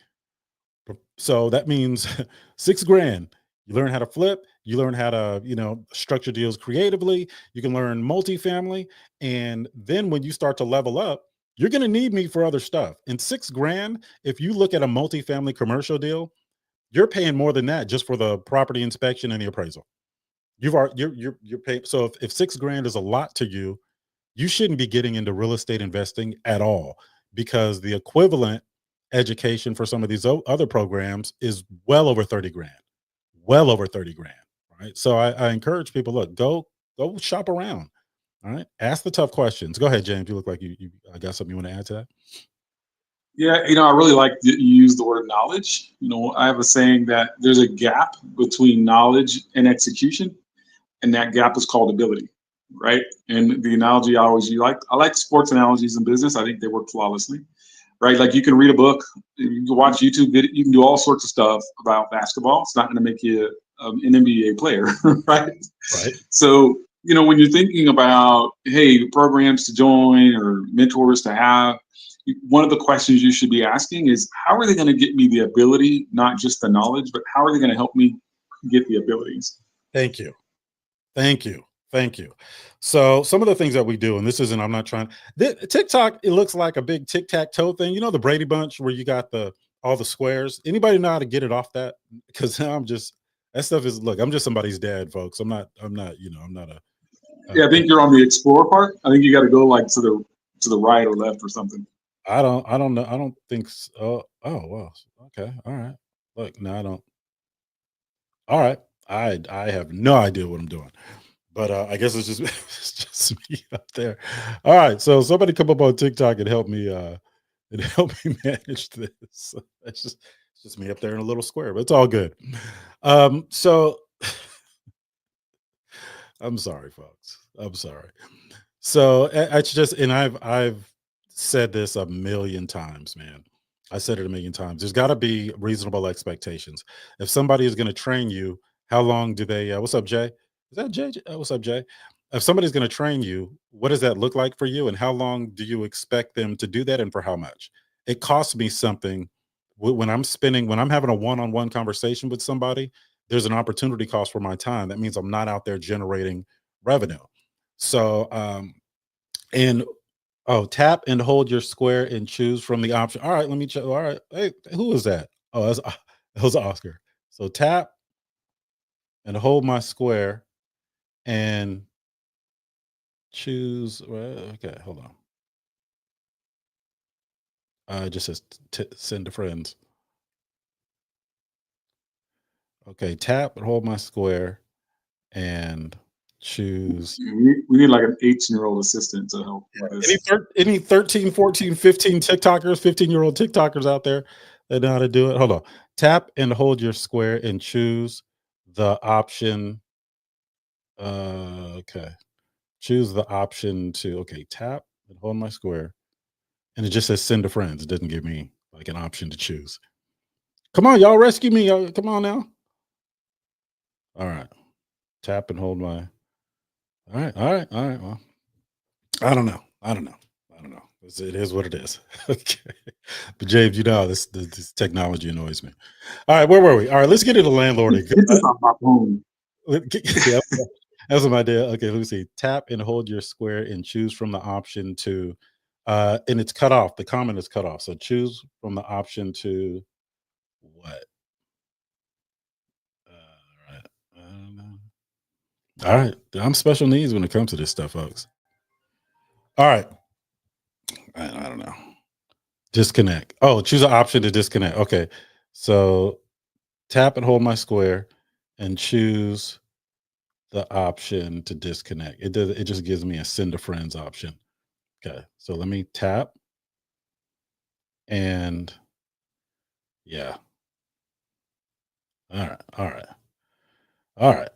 So that means $6,000. You learn how to flip, you learn how to, structure deals creatively. You can learn multifamily. And then when you start to level up, you're going to need me for other stuff. And $6,000, if you look at a multifamily commercial deal, you're paying more than that just for the property inspection and the appraisal. You're paying. So if $6,000 is a lot to you, you shouldn't be getting into real estate investing at all, because the equivalent education for some of these other programs is well over $30,000, right? So I encourage people, look, go shop around. All right. Ask the tough questions. Go ahead, James. You look like you got something you want to add to that. Yeah, I really like that you use the word knowledge. I have a saying that there's a gap between knowledge and execution, and that gap is called ability, right? And the analogy I like sports analogies in business. I think they work flawlessly, right? Like, you can read a book, you can watch YouTube video, you can do all sorts of stuff about basketball. It's not going to make you an NBA player, right? Right. So, when you're thinking about, hey, programs to join or mentors to have, one of the questions you should be asking is, how are they going to get me the ability, not just the knowledge, but how are they going to help me get the abilities? Thank you. So some of the things that we do, and I'm not trying, TikTok, it looks like a big tic-tac-toe thing. The Brady Bunch, where you got the all the squares. Anybody know how to get it off that? Because I'm just that stuff is look. I'm just somebody's dad, folks. I'm not. You know. I'm not a. Yeah, I think you're on the explore part. I think you got to go like to the right or left or something. I don't know. I don't think so. Oh, well. Okay. All right. Look, no, I don't. All right. I have no idea what I'm doing. But I guess it's just it's just me up there. All right. So somebody come up on TikTok and help me manage this. It's just me up there in a little square, but it's all good. So I'm sorry, folks. I'm sorry. So it's just, and I've said this a million times, man. I said it a million times. There's got to be reasonable expectations. If somebody is going to train you, how long do they? What's up, Jay? Is that Jay? What's up, Jay? If somebody's going to train you, what does that look like for you, and how long do you expect them to do that, and for how much? It costs me something when I'm having a one-on-one conversation with somebody. There's an opportunity cost for my time. That means I'm not out there generating revenue. So, and oh, tap and hold your square and choose from the option. All right, let me check. All right, hey, who was that? Oh, that was Oscar. So tap and hold my square and choose. Well, okay, hold on. It just says send to friends. Okay, tap and hold my square and choose. We need like an 18-year-old assistant to help with this. Any 13, 14, 15 TikTokers, 15-year-old TikTokers out there that know how to do it? Hold on. Tap and hold your square and choose the option. Okay. Choose the option to, okay, tap and hold my square. And it just says send to friends. It doesn't give me like an option to choose. Come on, y'all, rescue me. Come on now. All right. Tap and hold my. All right. Well, I don't know. It is what it is. Okay. But James, you know, this technology annoys me. All right, where were we? All right, let's get into landlording. This is on my phone. Yeah, that's my idea. Okay, let me see. Tap and hold your square and choose from the option to, and it's cut off. The comment is cut off. So choose from the option to what? All right. I don't know. All right. I'm special needs when it comes to this stuff, folks. All right. I don't know. Disconnect. Oh, choose an option to disconnect. Okay. So tap and hold my square and choose the option to disconnect. It just gives me a send to friends option. Okay. So let me tap and yeah. All right. All right.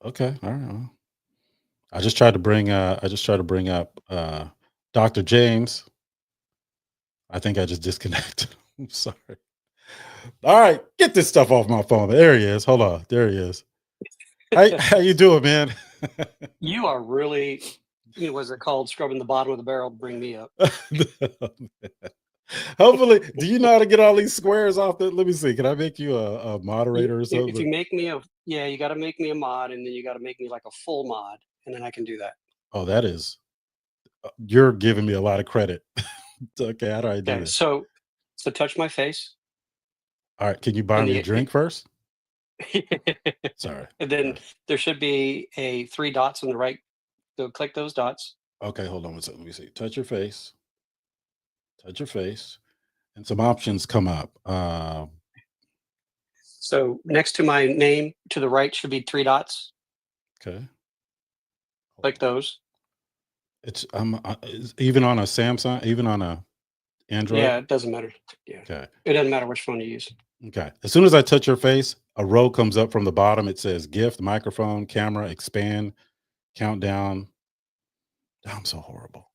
Okay. All right. Well, I just tried to bring up Dr. James. I think I just disconnected. I'm sorry. All right, get this stuff off my phone. There he is. Hold on. There he is. How you doing, man? You are really, was it called scrubbing the bottom of the barrel to bring me up? Hopefully, do you know how to get all these squares off? Let me see. Can I make you a moderator or something? If you make me you got to make me a mod, and then you got to make me like a full mod, and then I can do that. Oh, that is, you're giving me a lot of credit. Okay, how do I do this? So touch my face. All right, can you buy me a drink first? Sorry. And then there should be 3 dots on the right. So click those dots. Okay, hold on one second. Let me see. Touch your face, and some options come up. So next to my name to the right should be 3 dots. Okay. Click those. It's even on a Samsung, even on a Android. Yeah, it doesn't matter. Yeah. Okay. It doesn't matter which phone you use. Okay. As soon as I touch your face, a row comes up from the bottom. It says gift, microphone, camera, expand, countdown. Oh, I'm so horrible.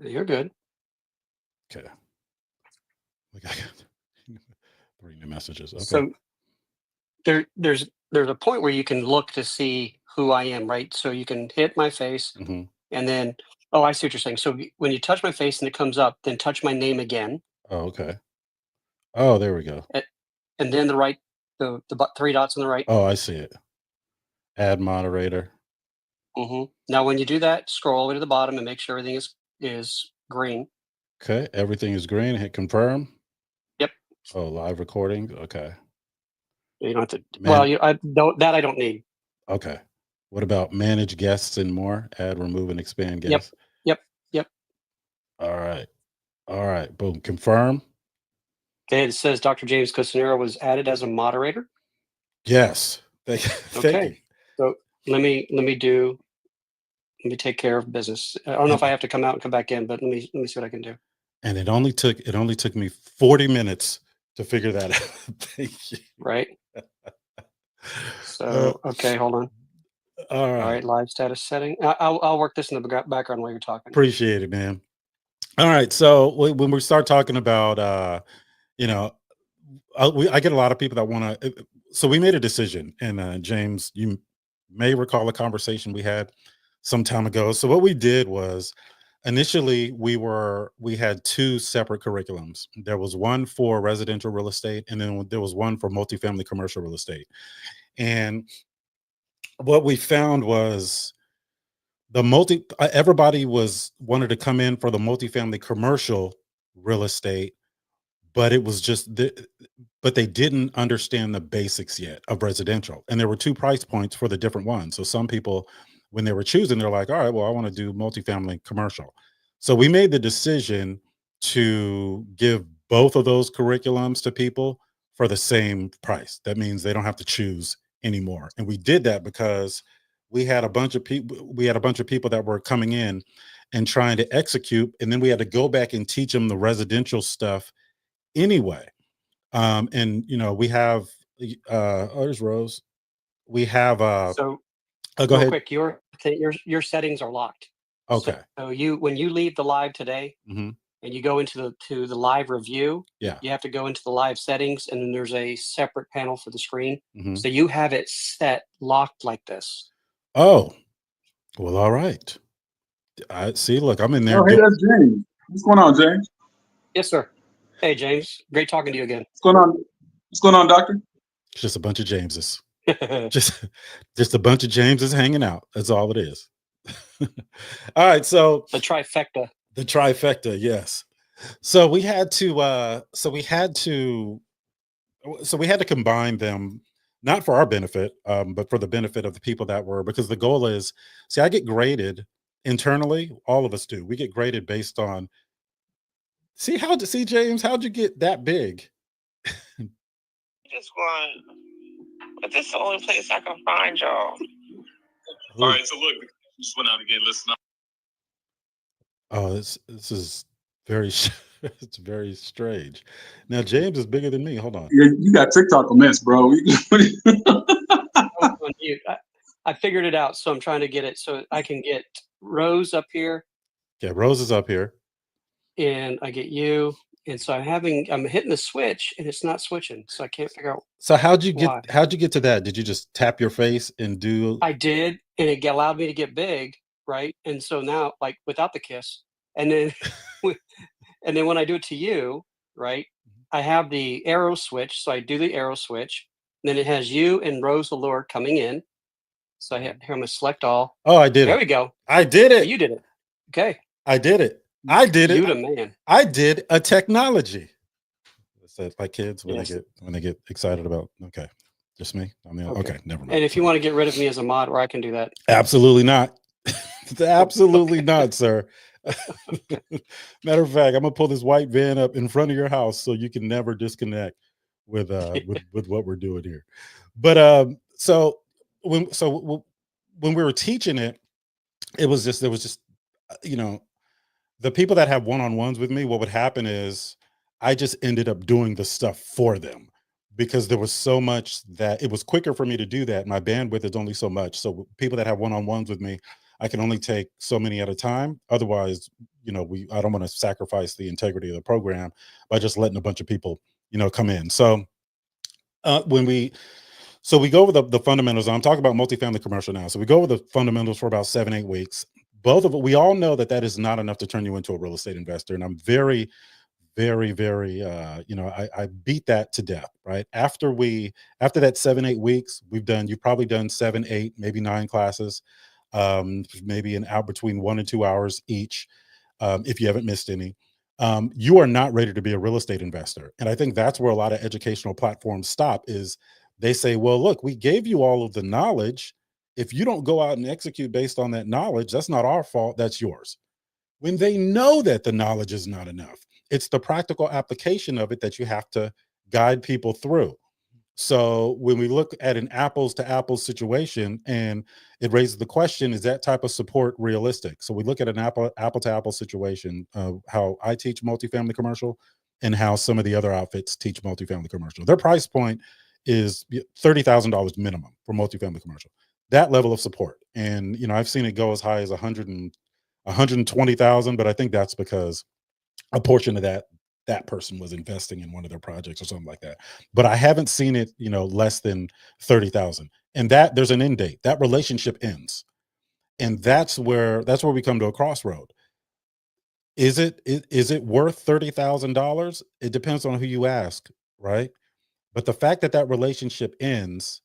You're good. Okay. I got 3 new messages. Okay. So there's a point where you can look to see who I am, right? So you can hit my face, Mm-hmm. and then, oh, I see what you're saying. So when you touch my face and it comes up, then touch my name again. Oh, okay. Oh, there we go. And then the 3 dots on the right. Oh, I see it. Add moderator. Mm-hmm. Now, when you do that, scroll all the way to the bottom and make sure everything is green. Okay, everything is green. Hit confirm. Oh, live recording. Okay. You don't have to. Man. Well, I don't need. Okay. What about manage guests and more? Add, remove, and expand Yep. guests. Yep. All right. All right. Boom. Confirm. Okay. It says Dr. James Cusinero was added as a moderator. Yes. Thank you. So let me take care of business. I don't know if I have to come out and come back in, but let me see what I can do. And it only took me 40 minutes to figure that out. Thank you. Right. So okay, hold on. All right, live status setting. I'll work this in the background while you're talking. Appreciate it, man. All right. So when we start talking about, I get a lot of people that want to. So we made a decision, and James, you may recall a conversation we had some time ago. So what we did was, initially we had two separate curriculums. There was one for residential real estate, and then there was one for multifamily commercial real estate. And what we found was everybody wanted to come in for the multifamily commercial real estate, but it was just but they didn't understand the basics yet of residential. And there were two price points for the different ones. So some people, when they were choosing, they're like, all right, well, I want to do multifamily commercial. So we made the decision to give both of those curriculums to people for the same price. That means they don't have to choose anymore. And we did that because we had a bunch of people that were coming in and trying to execute, and then we had to go back and teach them the residential stuff anyway. And we have there's Rose. We have so go ahead. Quick, your settings are locked. Okay. So when you leave the live today, and you go into the live review, you have to go into the live settings, and then there's a separate panel for the screen. So you have it set locked like this. Oh, well, all right. I see. Look, I'm in there. Oh, hey, that's James. What's going on, James? Yes, sir. Hey, James. Great talking to you again. What's going on? What's going on, Doctor? It's just a bunch of Jameses. just a bunch of Jameses hanging out. That's all it is. All right. So the trifecta. The trifecta, yes. So we had to combine them, not for our benefit, but for the benefit of the people that were, because the goal is, I get graded internally. All of us do. We get graded based on, James, how'd you get that big? Just one, but this is the only place I can find y'all. All right, so look, just went out again. Listen up. Oh, this is very it's very strange. Now James is bigger than me. Hold on. You got TikTok a mess, bro. I figured it out, so I'm trying to get it so I can get Rose up here. Yeah, Rose is up here. And I get you. And so I'm hitting the switch and it's not switching. So I can't figure out. So how'd you get to that? Did you just tap your face and do? I did, and it allowed me to get big, right? And so now, like without the kiss, and then and then when I do it to you, right, I have the arrow switch. So I do the arrow switch, and then it has you and Rose Allure coming in. So here I'm gonna select all. Oh, I did it. There we go. I did it. Oh, you did it. Okay. I did it. I did it. You the man. I did a technology. That's like kids when they get excited about. Okay, just me. I mean, okay, never mind. And if you want to get rid of me as a mod, or I can do that. Absolutely not. Absolutely not, sir. Matter of fact, I'm gonna pull this white van up in front of your house so you can never disconnect with what we're doing here. But so when we were teaching it, there was just the people that have one-on-ones with me, what would happen is I just ended up doing the stuff for them because there was so much that it was quicker for me to do that. My bandwidth is only so much. So people that have one-on-ones with me, I can only take so many at a time. Otherwise, I don't want to sacrifice the integrity of the program by just letting a bunch of people, come in. So we go over the fundamentals. I'm talking about multifamily commercial now. So we go over the fundamentals for about 7-8 weeks. We all know that is not enough to turn you into a real estate investor. And I'm very, very, very, I beat that to death, right? After that 7-8 weeks, you've probably done 7, 8, maybe 9 classes, maybe an hour between 1 and 2 hours each, if you haven't missed any. you are not ready to be a real estate investor. And I think that's where a lot of educational platforms stop, is they say, well, look, we gave you all of the knowledge. If you don't go out and execute based on that knowledge, that's not our fault, that's yours. When they know that the knowledge is not enough, it's the practical application of it that you have to guide people through. So when we look at an apples to apples situation, and it raises the question, is that type of support realistic? So we look at an apple to apple situation, how I teach multifamily commercial and how some of the other outfits teach multifamily commercial. Their price point is $30,000 minimum for multifamily commercial, that level of support. And, I've seen it go as high as 120,000, but I think that's because a portion of that person was investing in one of their projects or something like that. But I haven't seen it, less than 30,000. And that there's an end date. That relationship ends. And that's where we come to a crossroad. Is it worth $30,000? It depends on who you ask, right? But the fact that relationship ends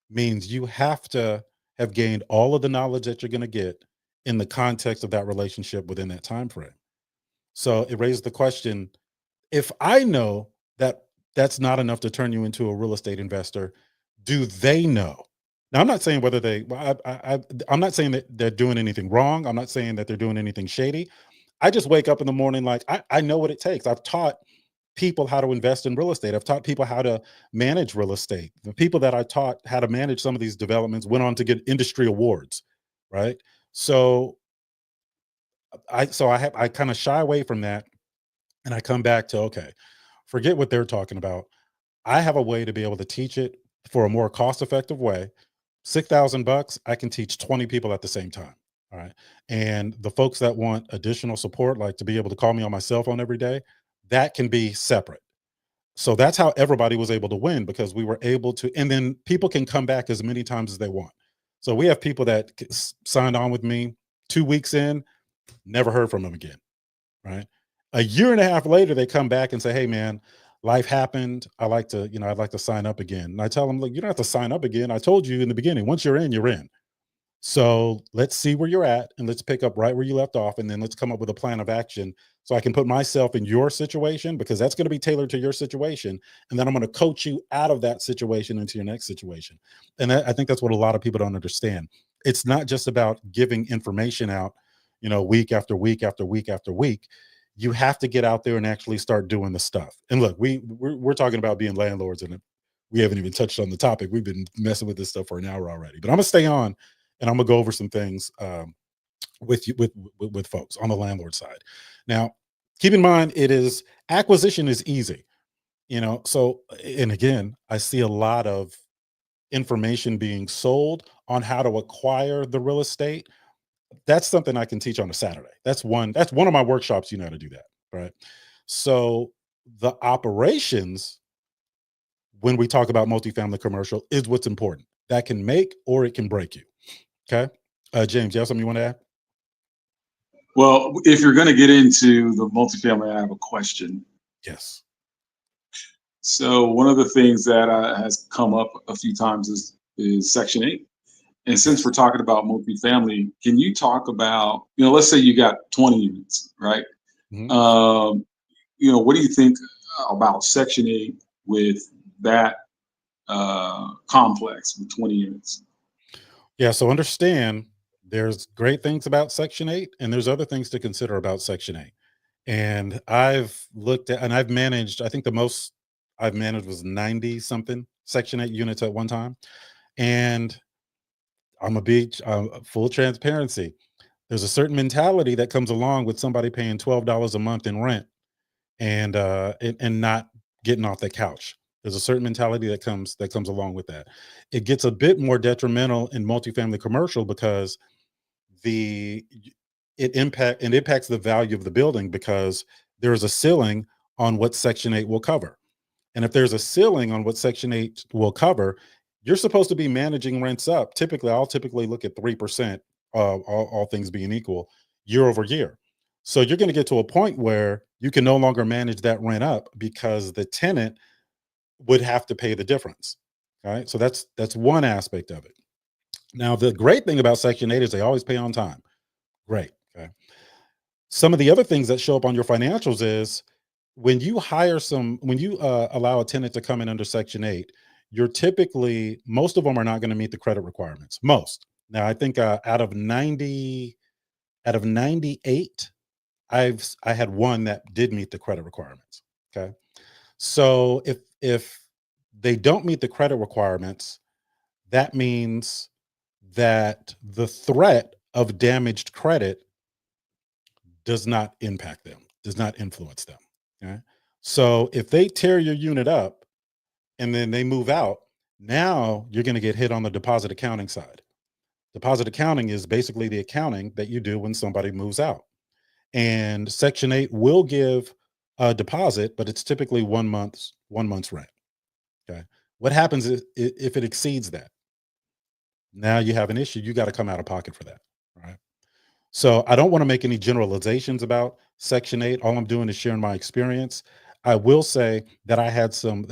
means you have to have gained all of the knowledge that you're going to get in the context of that relationship within that time frame. So it raises the question, if I know that that's not enough to turn you into a real estate investor, do they know? Now, I'm not saying whether I'm not saying that they're doing anything wrong. I'm not saying that they're doing anything shady. I just wake up in the morning like, I know what it takes. I've taught people how to invest in real estate. I've taught people how to manage real estate. The people that I taught how to manage some of these developments went on to get industry awards, right? So I kind of shy away from that, and I come back to, okay, forget what they're talking about. I have a way to be able to teach it for a more cost-effective way. $6,000, I can teach 20 people at the same time. All right. And the folks that want additional support, like to be able to call me on my cell phone every day, that can be separate. So that's how everybody was able to win, because we were able to, and then people can come back as many times as they want. So we have people that signed on with me 2 weeks in, never heard from them again. Right. A year and a half later, they come back and say, hey man, life happened. I'd like to sign up again. And I tell them, look, you don't have to sign up again. I told you in the beginning, once you're in, you're in. So let's see where you're at, and let's pick up right where you left off. And then let's come up with a plan of action so I can put myself in your situation, because that's going to be tailored to your situation. And then I'm going to coach you out of that situation into your next situation. And I think that's what a lot of people don't understand. It's not just about giving information out, week after week after week after week. You have to get out there and actually start doing the stuff. And look, we're talking about being landlords, and we haven't even touched on the topic. We've been messing with this stuff for an hour already, but I'm gonna stay on, and I'm gonna go over some things with you, with folks on the landlord side. Now, keep in mind, acquisition is easy, So, and again, I see a lot of information being sold on how to acquire the real estate. That's something I can teach on a Saturday. That's one of my workshops. You know how to do that, right? So the operations, when we talk about multifamily commercial, is what's important. That can make or it can break you. Okay. James, you have something you want to add? Well, if you're going to get into the multifamily, I have a question. Yes. So one of the things that has come up a few times is Section 8. And since we're talking about multifamily, can you talk about, let's say you got 20 units, right? Mhm. What do you think about Section 8 with that complex with 20 units? Yeah. So understand, there's great things about Section 8, and there's other things to consider about Section 8. And I've looked at, and I've managed, I think the most I've managed was 90 something Section 8 units at one time. And I'm a big, full transparency. There's a certain mentality that comes along with somebody paying $12 a month in rent and not getting off the couch. There's a certain mentality that comes along with that. It gets a bit more detrimental in multifamily commercial because it impacts the value of the building, because there is a ceiling on what Section 8 will cover. And if there's a ceiling on what Section 8 will cover, you're supposed to be managing rents up. I'll typically look at 3%, all things being equal, year over year. So you're going to get to a point where you can no longer manage that rent up because the tenant would have to pay the difference. All right. So that's one aspect of it. Now, the great thing about Section 8 is they always pay on time. Great. Okay. Some of the other things that show up on your financials is when you allow a tenant to come in under Section 8, you're typically, most of them are not going to meet the credit requirements. Most. Now, I think out of 98, I had one that did meet the credit requirements. Okay. So if they don't meet the credit requirements, that means that the threat of damaged credit does not impact them, does not influence them. Okay. So if they tear your unit up and then they move out, now you're going to get hit on the deposit accounting side. Deposit accounting is basically the accounting that you do when somebody moves out. And Section 8 will give a deposit, but it's typically 1 month's rent. Okay. What happens if it exceeds that? Now you have an issue. You got to come out of pocket for that. Right. So I don't want to make any generalizations about Section 8. All I'm doing is sharing my experience. I will say that I had some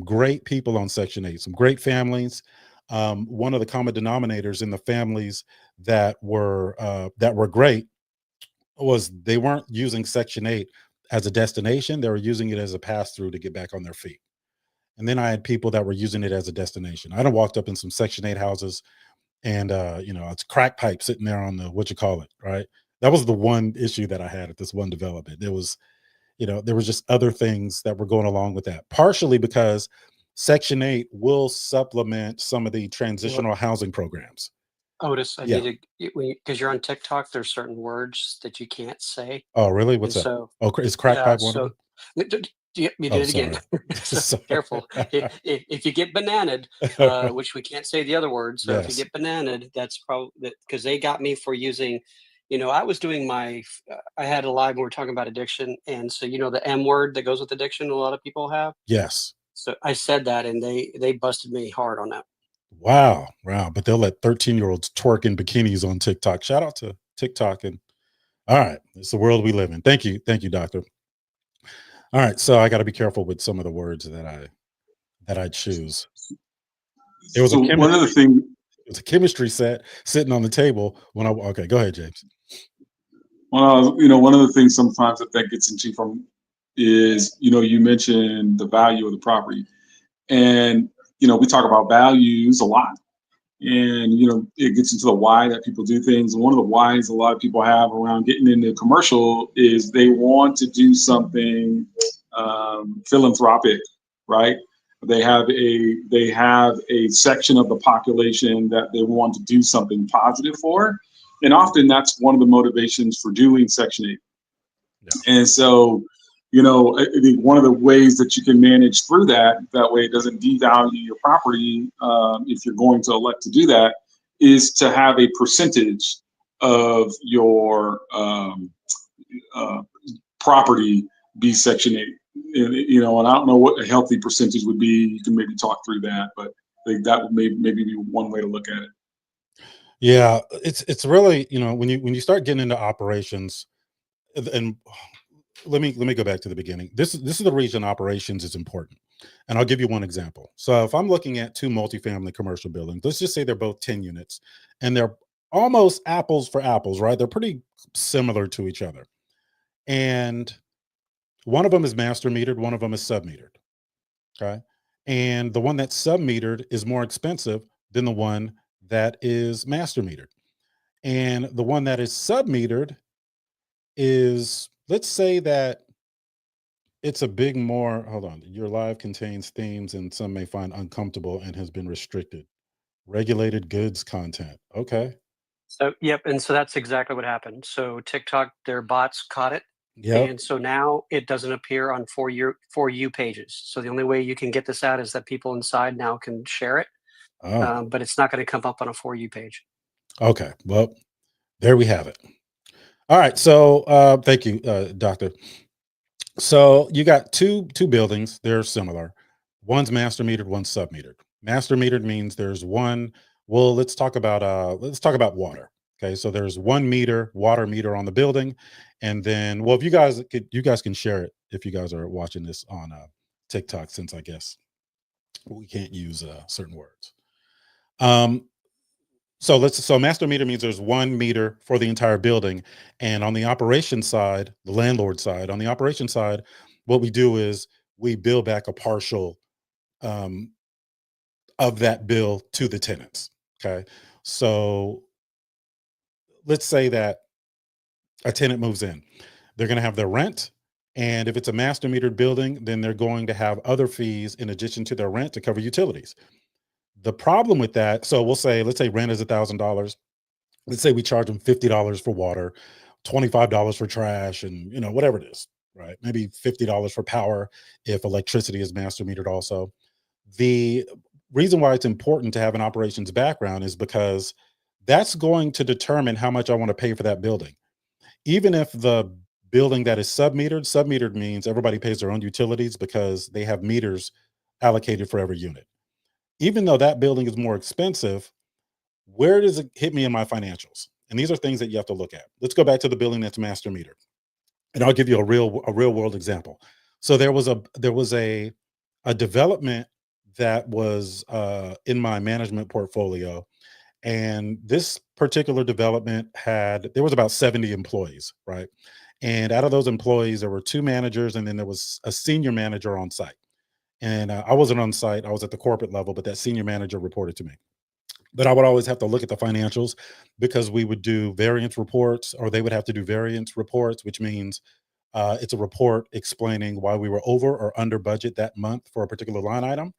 great people on Section 8, some great families. One of the common denominators in the families that were great was they weren't using Section 8 as a destination. They were using it as a pass-through to get back on their feet. And then I had people that were using it as a destination. I done walked up in some Section 8 houses and it's crack pipe sitting there on the right? That was the one issue that I had at this one development. There was just other things that were going along with that, partially because Section 8 will supplement some of the transitional housing programs. Otis, I need to, because you're on TikTok, there's certain words that you can't say. Oh, really? What's that? So, is crack pipe one of them? You did it again. So careful. If you get bananaed, which we can't say the other word. So if you get bananaed, that's probably because they got me for using, I was doing I had a live when we were talking about addiction. And so, the M word that goes with addiction, a lot of people have. Yes. So I said that and they busted me hard on that. Wow. But they'll let 13-year-olds twerk in bikinis on TikTok. Shout out to TikTok. And all right, it's the world we live in. Thank you, doctor. All right, so I got to be careful with some of the words that I choose. It was one of the things. It was a chemistry set sitting on the table when okay, go ahead, James. Well, one of the things sometimes that gets into from is, you mentioned the value of the property, and we talk about values a lot, and it gets into the why that people do things. And one of the whys a lot of people have around getting into commercial is they want to do something philanthropic, right? They have a section of the population that they want to do something positive for, and often that's one of the motivations for doing Section 8. Yeah. And so, I think one of the ways that you can manage through that way it doesn't devalue your property, if you're going to elect to do that, is to have a percentage of your property be Section 8. And I don't know what a healthy percentage would be. You can maybe talk through that, but I think that would maybe be one way to look at it. Yeah, it's really, when you start getting into operations, and let me go back to the beginning. This is the reason operations is important. And I'll give you one example. So if I'm looking at two multifamily commercial buildings, let's just say they're both 10 units and they're almost apples for apples, right? They're pretty similar to each other. And one of them is master metered, one of them is sub-metered. Okay. And the one that's sub-metered is more expensive than the one that is master metered. And the one that is sub-metered is, let's say that it's a big more, hold on, your live contains themes and some may find uncomfortable and has been restricted. Regulated goods content. Okay. So, yep. And so that's exactly what happened. So TikTok, their bots caught it. Yep. And so now it doesn't appear on For You pages. So the only way you can get this out is that people inside now can share it. But it's not going to come up on a For You page. Okay. Well, there we have it. All right. So thank you, Doctor. So you got two buildings. They're similar. One's master metered, one's sub metered. Master metered means there's one. Well, let's talk about water. Okay, so there's 1 meter water meter on the building, and then, well, if you guys can share it if you guys are watching this on TikTok, since I guess we can't use certain words. So master meter means there's 1 meter for the entire building. And on the operation side, the landlord side, on the operation side, what we do is we bill back a partial um, of that bill to the tenants. Okay. So let's say that a tenant moves in, they're going to have their rent. And if it's a master metered building, then they're going to have other fees in addition to their rent to cover utilities. The problem with that, so let's say rent is $1,000. Let's say we charge them $50 for water, $25 for trash, and whatever it is, right? Maybe $50 for power if electricity is master metered also. The reason why it's important to have an operations background is because that's going to determine how much I want to pay for that building. Even if the building that is submetered means everybody pays their own utilities because they have meters allocated for every unit. Even though that building is more expensive, where does it hit me in my financials? And these are things that you have to look at. Let's go back to the building that's master metered, and I'll give you a real world example. So there was a development that was in my management portfolio, and this particular development there was about 70 employees, right? And out of those employees, there were 2 managers, and then there was a senior manager on site. And I wasn't on site; I was at the corporate level, but that senior manager reported to me. But I would always have to look at the financials because we would do variance reports, or they would have to do variance reports, which means it's a report explaining why we were over or under budget that month for a particular line item.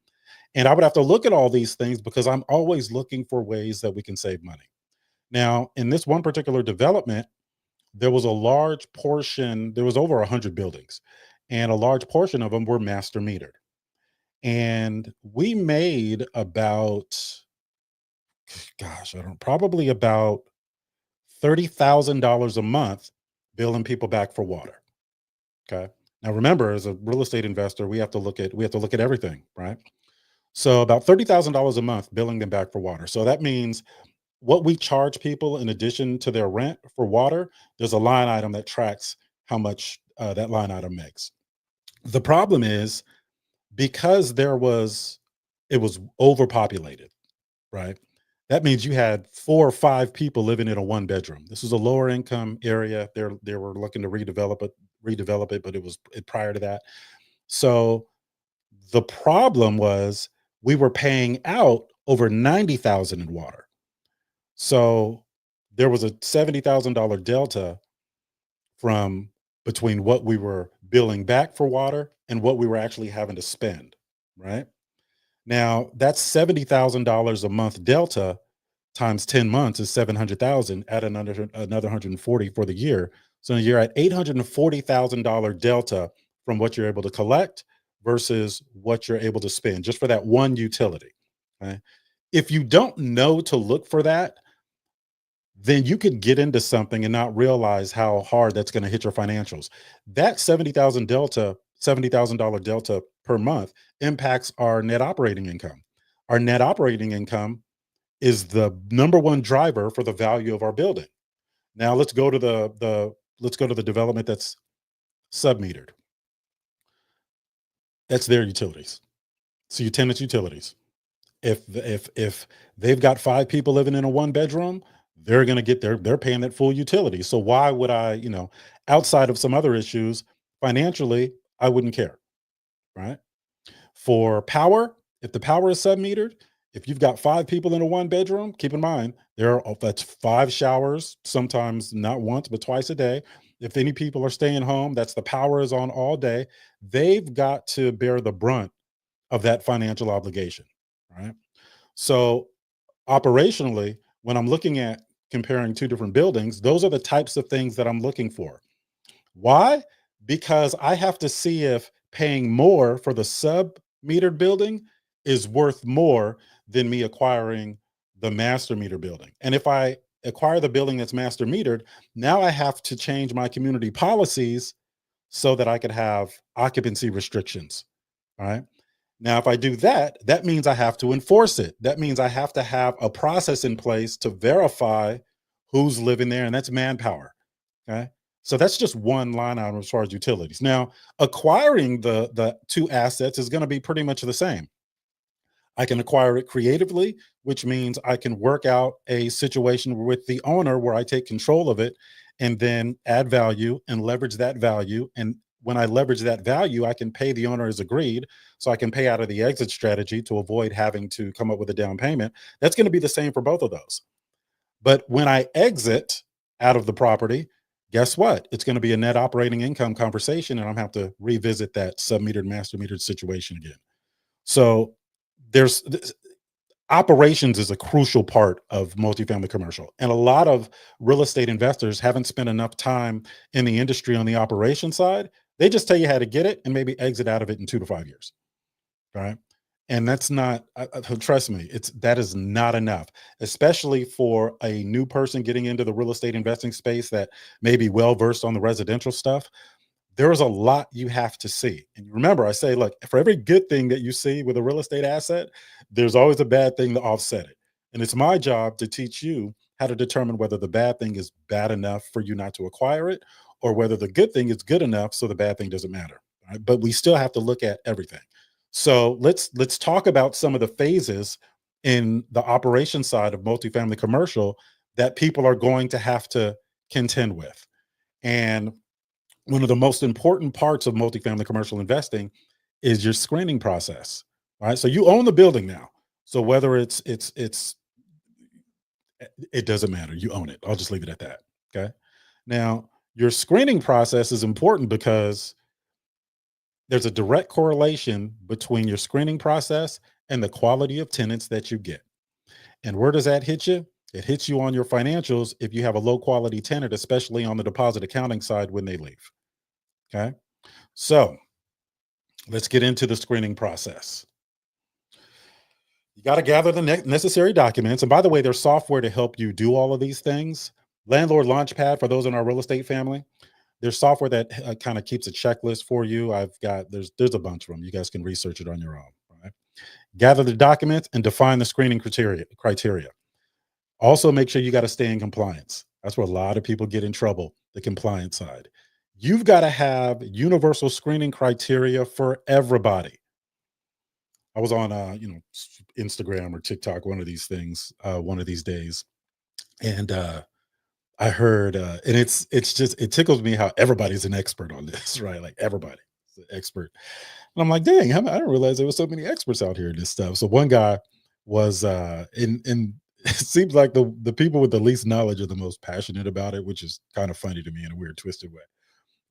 And I would have to look at all these things because I'm always looking for ways that we can save money. Now, in this one particular development, there was a large portion, there was over 100 buildings, and a large portion of them were master metered. And we made about, gosh, I don't, probably about $30,000 a month billing people back for water. Okay. Now remember, as a real estate investor, we have to look at everything, right? So about $30,000 a month billing them back for water. So that means what we charge people in addition to their rent for water, there's a line item that tracks how much that line item makes. The problem is because it was overpopulated, right? That means you had 4 or 5 people living in a 1-bedroom. This was a lower income area. They were looking to redevelop it, but it was prior to that. So the problem was we were paying out over 90,000 in water. So there was a $70,000 delta from between what we were billing back for water and what we were actually having to spend, right? Now, that's $70,000 a month delta times 10 months is 700,000, add another 140 for the year. So you're at $840,000 delta from what you're able to collect versus what you're able to spend just for that one utility. Okay? If you don't know to look for that, then you could get into something and not realize how hard that's going to hit your financials. That $70,000 delta per month impacts our net operating income. Our net operating income is the number one driver for the value of our building. Now let's go to the development that's submetered. That's their utilities. So your tenants' utilities. If they've got 5 people living in a 1-bedroom, they're going to get they're paying that full utility. So why would I, outside of some other issues, financially, I wouldn't care, right? For power, if the power is submetered, if you've got 5 people in a 1-bedroom, keep in mind that's 5 showers, sometimes not once but twice a day. If any people are staying home, that's the power is on all day. They've got to bear the brunt of that financial obligation, right? So operationally, when I'm looking at comparing 2 different buildings, those are the types of things that I'm looking for. Why? Because I have to see if paying more for the sub-metered building is worth more than me acquiring the master meter building. And if I acquire the building that's master metered, now I have to change my community policies so that I could have occupancy restrictions. All right. Now, if I do that, that means I have to enforce it. That means I have to have a process in place to verify who's living there, and that's manpower. Okay. So that's just one line item as far as utilities. Now, acquiring the 2 assets is going to be pretty much the same. I can acquire it creatively, which means I can work out a situation with the owner where I take control of it and then add value and leverage that value. And when I leverage that value, I can pay the owner as agreed. So I can pay out of the exit strategy to avoid having to come up with a down payment. That's going to be the same for both of those. But when I exit out of the property, guess what? It's going to be a net operating income conversation, and I'm going to have to revisit that sub-metered, master metered situation again. So there's operations is a crucial part of multifamily commercial. And a lot of real estate investors haven't spent enough time in the industry on the operation side. They just tell you how to get it and maybe exit out of it in 2 to 5 years. Right. And that's not, trust me, that is not enough, especially for a new person getting into the real estate investing space that may be well versed on the residential stuff. There is a lot you have to see. And remember, I say, look, for every good thing that you see with a real estate asset, there's always a bad thing to offset it. And it's my job to teach you how to determine whether the bad thing is bad enough for you not to acquire it, or whether the good thing is good enough so the bad thing doesn't matter. Right? But we still have to look at everything. So let's talk about some of the phases in the operation side of multifamily commercial that people are going to have to contend with. And one of the most important parts of multifamily commercial investing is your screening process. All right. So you own the building now. So whether it doesn't matter. You own it. I'll just leave it at that. Okay. Now, your screening process is important because there's a direct correlation between your screening process and the quality of tenants that you get. And where does that hit you? It hits you on your financials if you have a low quality tenant, especially on the deposit accounting side when they leave. Okay. So let's get into the screening process. You got to gather the necessary documents. And by the way, there's software to help you do all of these things. Landlord Launchpad, for those in our real estate family, there's software that kind of keeps a checklist for you. There's a bunch of them. You guys can research it on your own. Right? Gather the documents and define the screening criteria. Also, make sure you got to stay in compliance. That's where a lot of people get in trouble, the compliance side. You've got to have universal screening criteria for everybody. I was on, Instagram or TikTok, one of these things, one of these days, and I heard, and it tickles me how everybody's an expert on this, right? Like everybody's an expert, and I'm like, dang, I didn't realize there was so many experts out here in this stuff. So one guy was, in it seems like the people with the least knowledge are the most passionate about it, which is kind of funny to me in a weird, twisted way.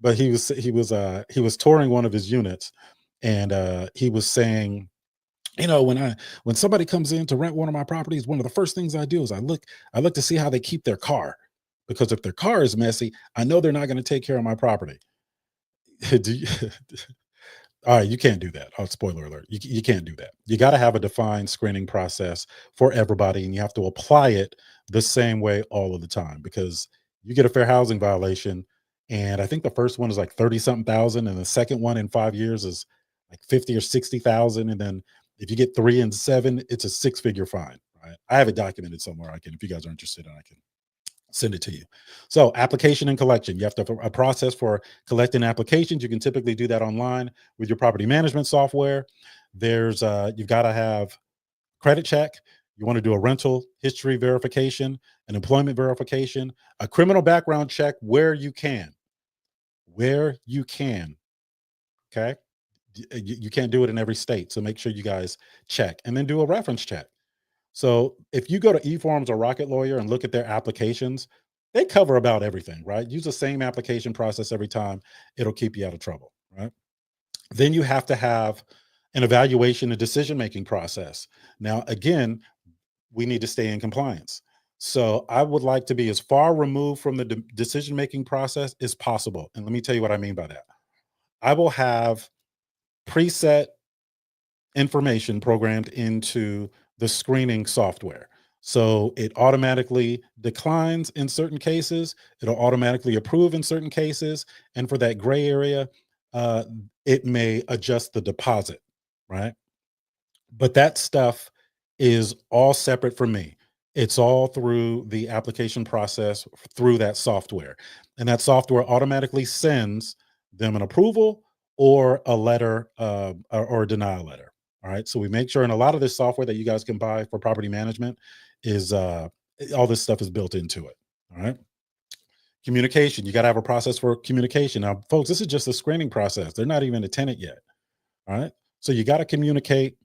But he was touring one of his units, and he was saying, when somebody comes in to rent one of my properties, one of the first things I do is I look to see how they keep their car, because if their car is messy, I know they're not going to take care of my property. All right, you can't do that. Oh, spoiler alert. You can't do that. You got to have a defined screening process for everybody, and you have to apply it the same way all of the time, because you get a fair housing violation, and I think the first one is like 30 something thousand, and the second one in 5 years is like 50 or 60,000, and then if you get 3 and 7, it's a 6-figure fine. Right? I have it documented somewhere. If you guys are interested, I can send it to you. So application and collection. You have to have a process for collecting applications. You can typically do that online with your property management software. You've got to have credit check. You want to do a rental history verification, an employment verification, a criminal background check where you can. Okay. You can't do it in every state. So make sure you guys check, and then do a reference check. So if you go to eForms or Rocket Lawyer and look at their applications, they cover about everything, right? Use the same application process every time. It'll keep you out of trouble, right? Then you have to have an evaluation and decision-making process. Now, again, we need to stay in compliance. So I would like to be as far removed from the decision-making process as possible. And let me tell you what I mean by that. I will have preset information programmed into the screening software. So it automatically declines in certain cases. It'll automatically approve in certain cases. And for that gray area, it may adjust the deposit, right? But that stuff is all separate from me. It's all through the application process through that software. And that software automatically sends them an approval or a letter or a denial letter. All right. So we make sure, and a lot of this software that you guys can buy for property management is all this stuff is built into it. All right. Communication. You got to have a process for communication. Now, folks, this is just a screening process. They're not even a tenant yet. All right. So you got to communicate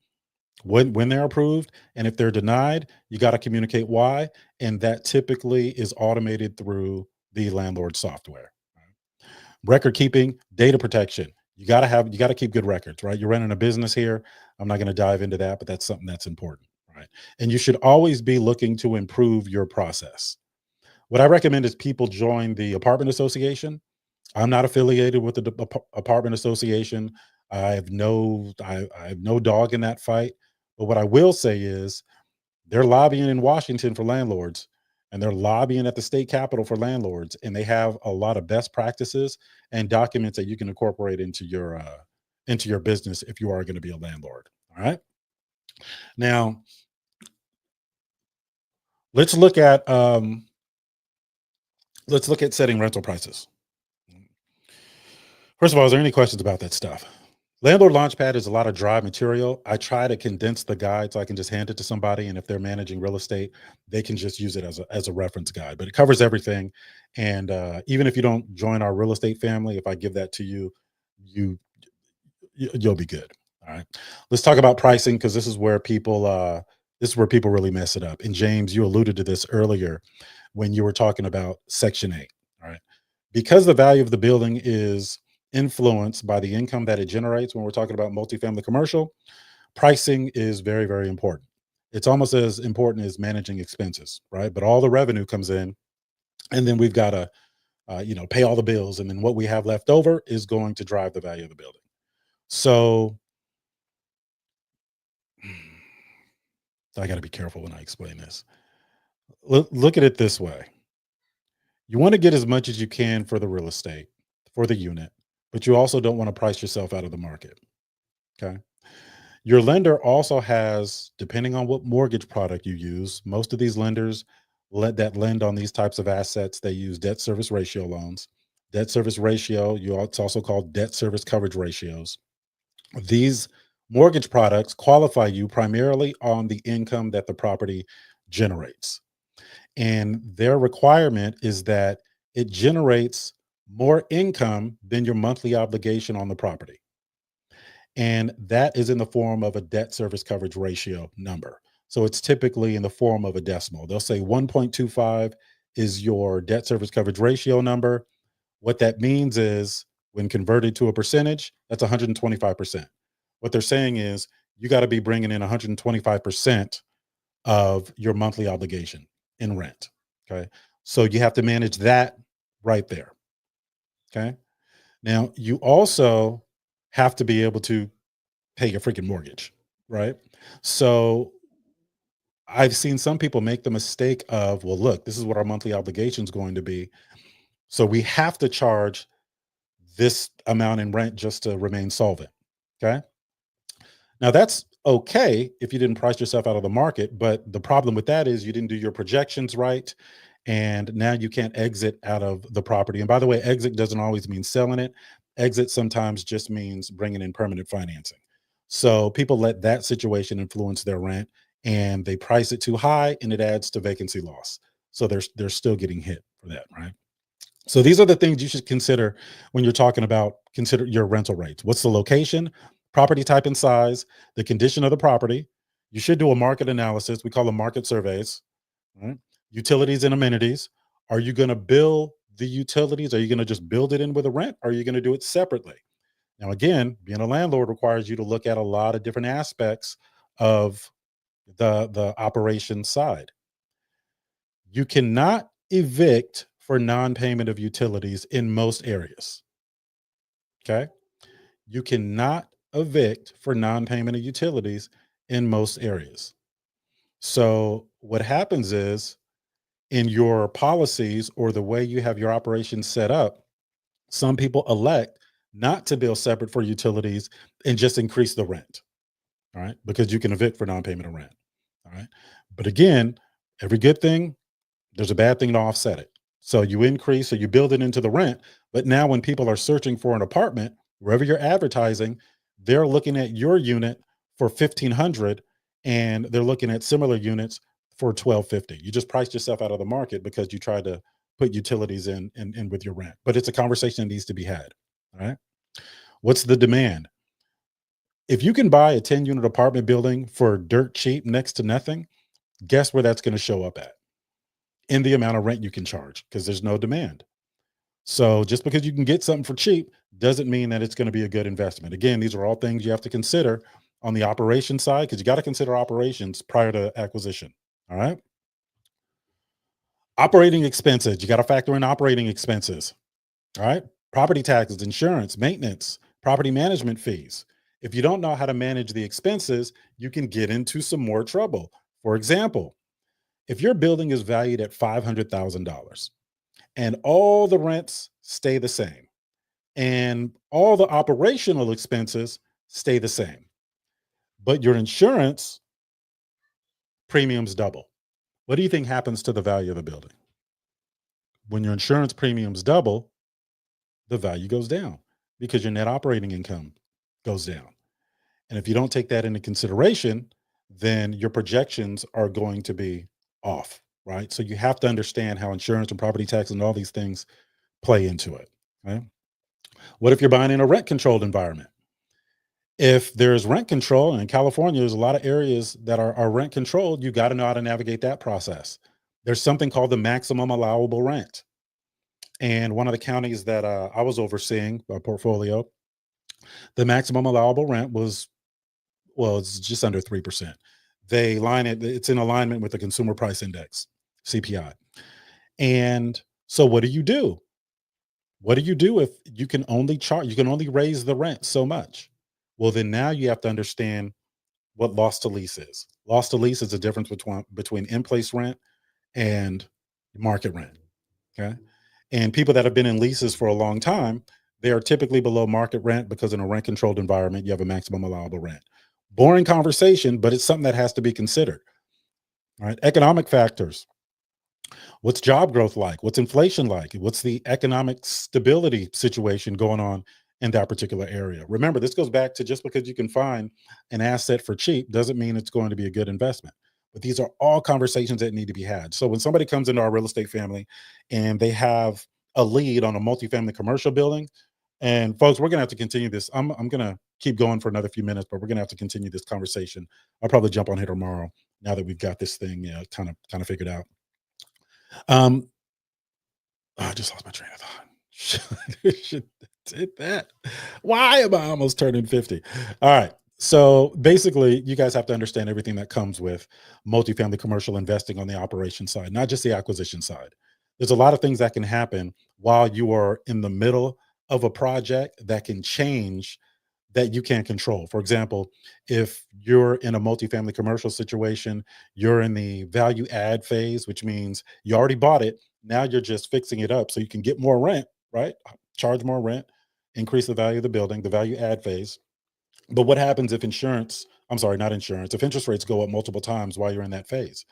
when they're approved, and if they're denied, you got to communicate why. And that typically is automated through the landlord software. Record keeping, data protection. You got to keep good records, right? You're running a business here. I'm not going to dive into that, but that's something that's important, right? And you should always be looking to improve your process. What I recommend is people join the apartment association. I'm not affiliated with the apartment association. I have no dog in that fight. But what I will say is they're lobbying in Washington for landlords, and they're lobbying at the state capitol for landlords, and they have a lot of best practices and documents that you can incorporate into your business if you are going to be a landlord. All right. Now, let's look at setting rental prices. First of all, is there any questions about that stuff? Landlord Launchpad is a lot of dry material. I try to condense the guide so I can just hand it to somebody, and if they're managing real estate, they can just use it as a reference guide. But it covers everything, and even if you don't join our real estate family, if I give that to you, you'll be good. All right. Let's talk about pricing, because this is where people really mess it up. And James, you alluded to this earlier when you were talking about Section 8. All right. Because the value of the building is influenced by the income that it generates, when we're talking about multifamily commercial, pricing is very, very important. It's almost as important as managing expenses, right? But all the revenue comes in, and then we've got to pay all the bills, and then what we have left over is going to drive the value of the building. So I got to be careful when I explain this. Look at it this way. You want to get as much as you can for the real estate, for the unit, but you also don't want to price yourself out of the market. Okay. Your lender also has, depending on what mortgage product you use, most of these lenders that lend on these types of assets, they use debt service ratio loans. Debt service ratio, it's also called debt service coverage ratios. These mortgage products qualify you primarily on the income that the property generates. And their requirement is that it generates more income than your monthly obligation on the property. And that is in the form of a debt service coverage ratio number. So it's typically in the form of a decimal. They'll say 1.25 is your debt service coverage ratio number. What that means is, when converted to a percentage, that's 125%. What they're saying is you got to be bringing in 125% of your monthly obligation in rent. Okay. So you have to manage that right there. Okay. Now, you also have to be able to pay your freaking mortgage, right? So I've seen some people make the mistake of, well, look, this is what our monthly obligation is going to be, so we have to charge this amount in rent just to remain solvent. Okay. Now that's okay if you didn't price yourself out of the market, but the problem with that is you didn't do your projections right, and now you can't exit out of the property. And by the way, exit doesn't always mean selling it. Exit sometimes just means bringing in permanent financing. So people let that situation influence their rent, and they price it too high, and it adds to vacancy loss. So they're still getting hit for that, right? So these are the things you should consider when you're talking about consider your rental rates. What's the location, property type and size, the condition of the property. You should do a market analysis. We call them market surveys. Right? Utilities and amenities. Are you going to bill the utilities? Are you going to just build it in with a rent? Or are you going to do it separately? Now, again, being a landlord requires you to look at a lot of different aspects of the operation side. You cannot evict for non-payment of utilities in most areas. Okay. You cannot evict for non-payment of utilities in most areas. So what happens is, in your policies or the way you have your operation set up, some people elect not to bill separate for utilities and just increase the rent. All right. Because you can evict for non-payment of rent. All right. But again, every good thing, there's a bad thing to offset it. So you increase, so you build it into the rent. But now when people are searching for an apartment, wherever you're advertising, they're looking at your unit for $1,500 and they're looking at similar units for $1,250. You just priced yourself out of the market because you tried to put utilities in with your rent. But it's a conversation that needs to be had. All right. What's the demand? If you can buy a 10-unit apartment building for dirt cheap next to nothing, guess where that's going to show up at? In the amount of rent you can charge, because there's no demand. So just because you can get something for cheap doesn't mean that it's going to be a good investment. Again, these are all things you have to consider on the operation side, because you got to consider operations prior to acquisition. All right. Operating expenses. You got to factor in operating expenses. All right. Property taxes, insurance, maintenance, property management fees. If you don't know how to manage the expenses, you can get into some more trouble. For example, if your building is valued at $500,000 and all the rents stay the same and all the operational expenses stay the same, but your insurance premiums double, what do you think happens to the value of the building? When your insurance premiums double, the value goes down because your net operating income goes down. And if you don't take that into consideration, then your projections are going to be off, right? So you have to understand how insurance and property tax and all these things play into it. Right? What if you're buying in a rent controlled environment? If there's rent control, and in California, there's a lot of areas that are rent controlled, you got to know how to navigate that process. There's something called the maximum allowable rent. And one of the counties that I was overseeing, a portfolio, the maximum allowable rent was, well, it's just under 3%. They line it, it's in alignment with the consumer price index, CPI. And so what do you do? What do you do if you can only raise the rent so much? Well, then now you have to understand what loss to lease is. Loss to lease is the difference between in-place rent and market rent. Okay. And people that have been in leases for a long time, they are typically below market rent because in a rent controlled environment, you have a maximum allowable rent. Boring conversation, but it's something that has to be considered. All right. Economic factors. What's job growth like? What's inflation like? What's the economic stability situation going on in that particular area? Remember, this goes back to just because you can find an asset for cheap doesn't mean it's going to be a good investment. But these are all conversations that need to be had. So when somebody comes into our real estate family and they have a lead on a multifamily commercial building, and folks, we're going to have to continue this. I'm going to keep going for another few minutes, but we're going to have to continue this conversation. I'll probably jump on here tomorrow now that we've got this thing kind of figured out. I just lost my train of thought. Should did that. Why am I almost turning 50? All right. So basically, you guys have to understand everything that comes with multifamily commercial investing on the operation side, not just the acquisition side. There's a lot of things that can happen while you are in the middle of a project that can change that you can't control. For example, if you're in a multifamily commercial situation, you're in the value add phase, which means you already bought it. Now you're just fixing it up so you can get more rent, right? Charge more rent, increase the value of the building, the value add phase. But what happens if if interest rates go up multiple times while you're in that phase?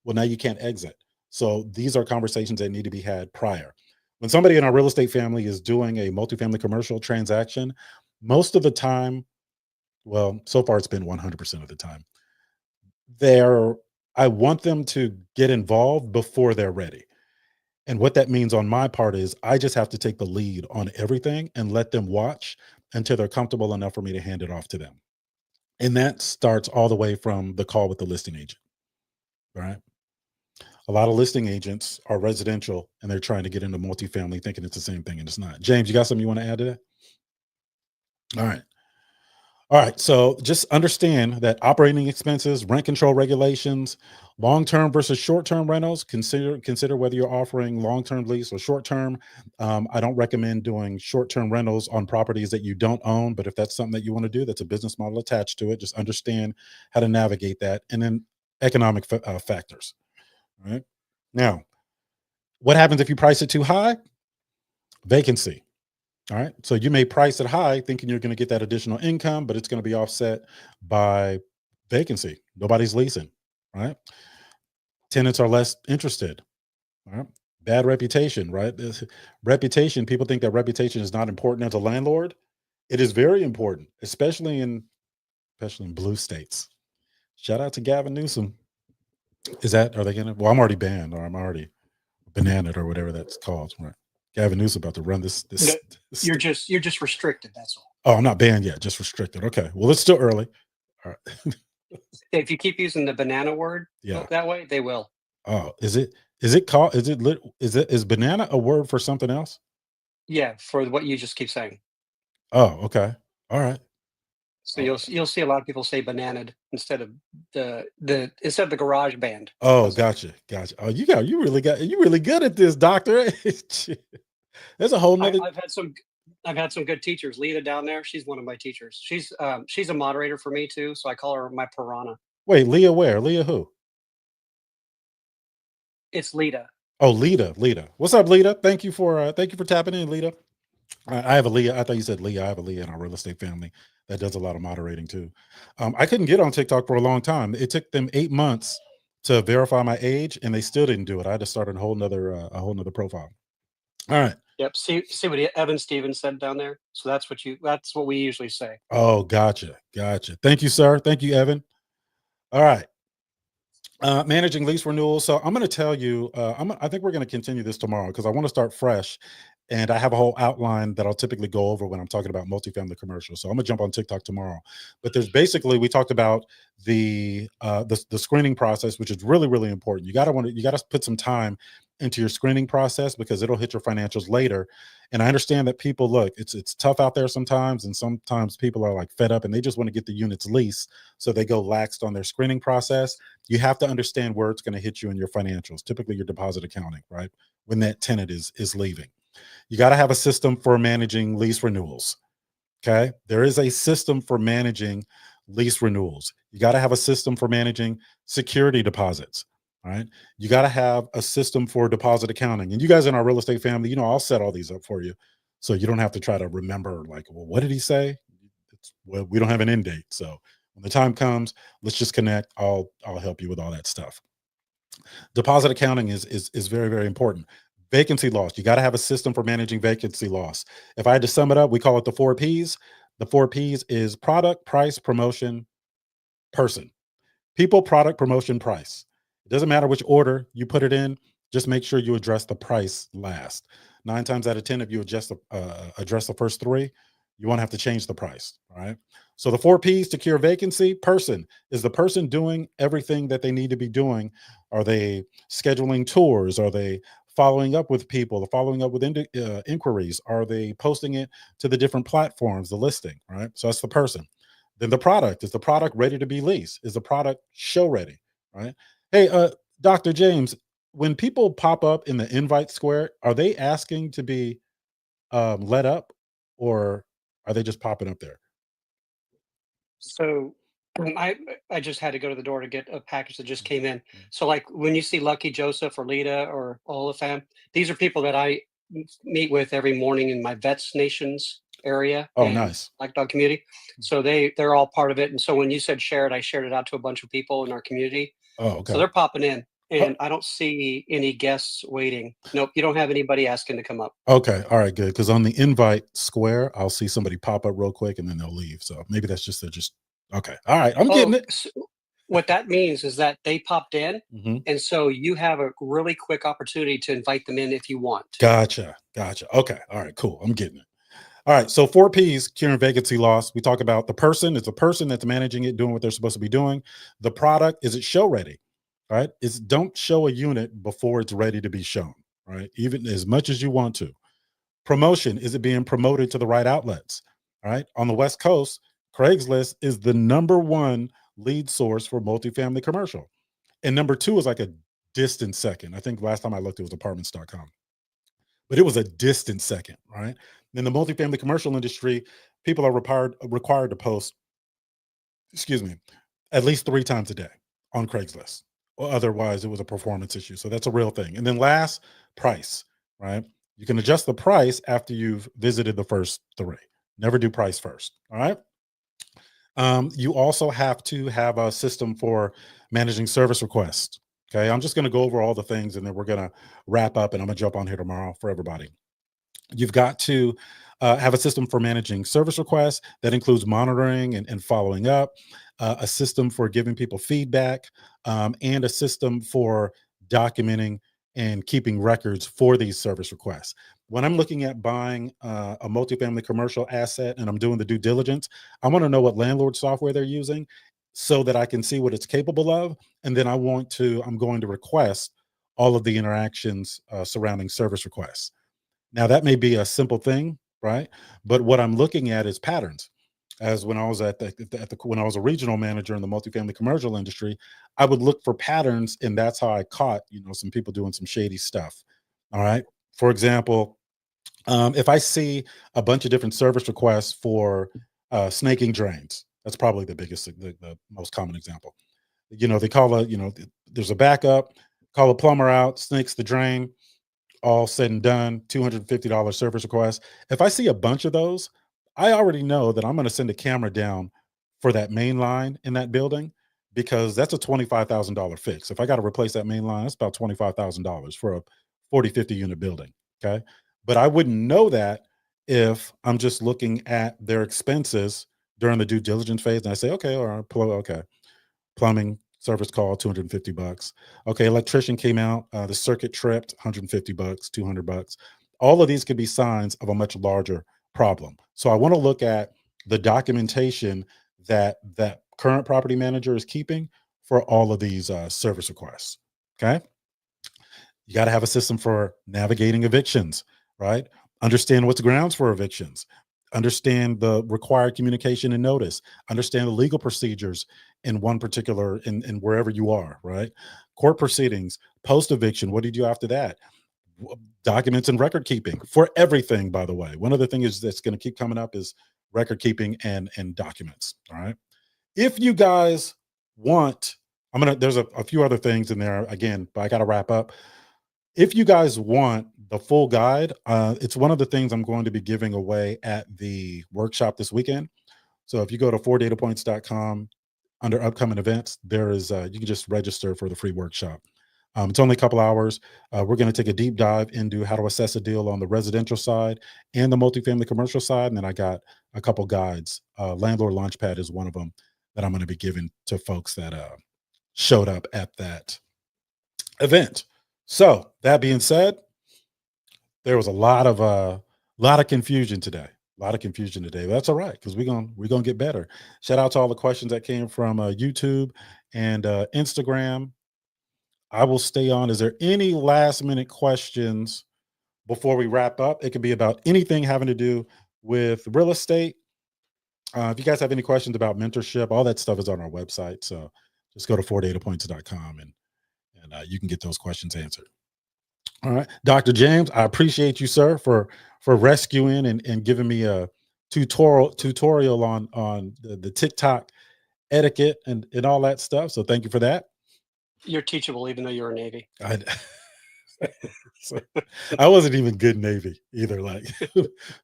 Well, now you can't exit. So these are conversations that need to be had prior. When somebody in our real estate family is doing a multifamily commercial transaction, most of the time, well, so far it's been 100% of the time, I want them to get involved before they're ready. And what that means on my part is I just have to take the lead on everything and let them watch until they're comfortable enough for me to hand it off to them. And that starts all the way from the call with the listing agent, right? A lot of listing agents are residential and they're trying to get into multifamily thinking it's the same thing, and it's not. James, you got something you want to add to that? All right. All right. So just understand that operating expenses, rent control regulations, long-term versus short-term rentals, consider whether you're offering long-term lease or short-term. I don't recommend doing short-term rentals on properties that you don't own, but if that's something that you want to do, that's a business model attached to it. Just understand how to navigate that. And then economic factors. All right. Now, what happens if you price it too high? Vacancy. All right. So you may price it high thinking you're going to get that additional income, but it's going to be offset by vacancy. Nobody's leasing. Right. Tenants are less interested. All right. Bad reputation. Right. Reputation. People think that reputation is not important as a landlord. It is very important, especially in especially in blue states. Shout out to Gavin Newsom. Are they gonna? Well, I'm already banned, or I'm already bananaed, or whatever that's called. Right? Gavin Newsom about to run this. No, you're just restricted. That's all. Oh, I'm not banned yet, just restricted. Okay. Well, it's still early. All right. If you keep using the banana word that way, they will. Oh, is it called, is banana a word for something else? Yeah, for what you just keep saying. Oh, okay. All right. So you'll see a lot of people say bananaed instead of the garage band. Oh, gotcha. Oh, you really good at this, doctor. There's a whole nother. I've had some good teachers. Lita down there, she's one of my teachers. She's a moderator for me too, so I call her my piranha. Wait, Leah where? Leah who? It's Lita. Oh, Lita. What's up, Lita? Thank you for tapping in, Lita. I have a Leah. I thought you said Leah. I have a Leah in our real estate family that does a lot of moderating too. I couldn't get on TikTok for a long time. It took them 8 months to verify my age, and they still didn't do it. I had to start a whole nother profile. All right. Yep. See what Evan Stevens said down there. So that's what we usually say. Oh, gotcha. Thank you, sir. Thank you, Evan. All right. Managing lease renewals. So I'm going to tell you, I think we're going to continue this tomorrow because I want to start fresh. And I have a whole outline that I'll typically go over when I'm talking about multifamily commercial. So I'm gonna jump on TikTok tomorrow. But there's basically, we talked about the screening process, which is really, really important. You gotta put some time into your screening process because it'll hit your financials later. And I understand that people it's tough out there sometimes, and sometimes people are like fed up and they just want to get the units leased, so they go laxed on their screening process. You have to understand where it's going to hit you in your financials, typically your deposit accounting, right? When that tenant is leaving. You got to have a system for managing lease renewals. Okay. There is a system for managing lease renewals. You got to have a system for managing security deposits. All right. You got to have a system for deposit accounting. And you guys in our real estate family, I'll set all these up for you. So you don't have to try to remember, like, well, what did he say? We don't have an end date. So when the time comes, let's just connect. I'll help you with all that stuff. Deposit accounting is very, very important. Vacancy loss. You got to have a system for managing vacancy loss. If I had to sum it up, we call it the 4 Ps. The 4 Ps is product, price, promotion, person. People, product, promotion, price. It doesn't matter which order you put it in. Just make sure you address the price last. 9 times out of 10, if you address the first 3, you won't have to change the price. All right. So the 4 Ps to cure vacancy. Person. Is the person doing everything that they need to be doing? Are they scheduling tours? Are they following up with people, following up with inquiries? Are they posting it to the different platforms, the listing, right? So that's the person. Then the product. Is the product ready to be leased? Is the product show ready, right? Hey, Dr. James, when people pop up in the invite square, are they asking to be let up, or are they just popping up there? So I just had to go to the door to get a package that just came in. So like when you see Lucky, Joseph, or Lita, or Olafam, these are people that I meet with every morning in my Vets Nations area. Oh, nice. Black Dog community. So they're all part of it. And so when you said share it, I shared it out to a bunch of people in our community. Oh, okay. So they're popping in. And I don't see any guests waiting. Nope, you don't have anybody asking to come up. Okay, all right, good. Because on the invite square, I'll see somebody pop up real quick and then they'll leave. So maybe that's just okay. All right, I'm getting it. So what that means is that they popped in, and so you have a really quick opportunity to invite them in if you want. Gotcha. Okay, all right, cool. I'm getting it. All right, so 4 Ps, curing vacancy loss. We talk about the person. It's a person that's managing it, doing what they're supposed to be doing. The product, is it show ready? Right? Don't show a unit before it's ready to be shown, right? Even as much as you want to. Promotion, is it being promoted to the right outlets? All right. On the West Coast, Craigslist is the #1 lead source for multifamily commercial. And number 2 is like a distant second. I think last time I looked, it was apartments.com. But it was a distant second, right? In the multifamily commercial industry, people are required to post, at least 3 times a day on Craigslist. Or otherwise it was a performance issue. So that's a real thing. And then last, price, right? You can adjust the price after you've visited the first 3. Never do price first. All right. You also have to have a system for managing service requests. Okay. I'm just going to go over all the things and then we're going to wrap up, and I'm going to jump on here tomorrow for everybody. You've got to Have a system for managing service requests that includes monitoring and following up, a system for giving people feedback, and a system for documenting and keeping records for these service requests. When I'm looking at buying a multifamily commercial asset and I'm doing the due diligence, I want to know what landlord software they're using so that I can see what it's capable of. And then I'm going to request all of the interactions surrounding service requests. Now, that may be a simple thing, right? But what I'm looking at is patterns. As when I was when I was a regional manager in the multifamily commercial industry, I would look for patterns, and that's how I caught, some people doing some shady stuff. All right. For example, if I see a bunch of different service requests for snaking drains, that's probably the most common example. They call there's a backup, call a plumber out, snakes the drain, all said and done, $250 service request. If I see a bunch of those, I already know that I'm going to send a camera down for that main line in that building because that's a $25,000 fix. If I got to replace that main line, that's about $25,000 for a 40, 50 unit building. Okay. But I wouldn't know that if I'm just looking at their expenses during the due diligence phase and I say, okay, or okay, plumbing service call, $250. Okay, electrician came out, the circuit tripped, $150, $200. All of these could be signs of a much larger problem. So I want to look at the documentation that current property manager is keeping for all of these service requests. Okay. You got to have a system for navigating evictions, right? Understand what's grounds for evictions, understand the required communication and notice, understand the legal procedures in one particular, in wherever you are, right? Court proceedings, post eviction, what do you do after that? Documents and record keeping for everything, by the way. One other thing is that's going to keep coming up is record keeping and documents. All right. If you guys want, there's a few other things in there again, but I got to wrap up. If you guys want the full guide, it's one of the things I'm going to be giving away at the workshop this weekend. So if you go to 4datapoints.com under upcoming events, there is you can just register for the free workshop. It's only a couple hours. We're going to take a deep dive into how to assess a deal on the residential side and the multifamily commercial side. And then I got a couple guides. Landlord Launchpad is one of them that I'm going to be giving to folks that showed up at that event. So that being said, there was a lot of confusion today. That's all right because we're gonna get better. Shout out to all the questions that came from YouTube and Instagram. I will stay on. Is there any last minute questions before we wrap up? It could be about anything having to do with real estate. If you guys have any questions about mentorship, all that stuff is on our website. So just go to 4datapoints.com and you can get those questions answered. All right, Dr. James, I appreciate you, sir, for rescuing and giving me a tutorial on the TikTok etiquette and all that stuff. So thank you for that. You're teachable, even though you're a Navy. I wasn't even good Navy either. Like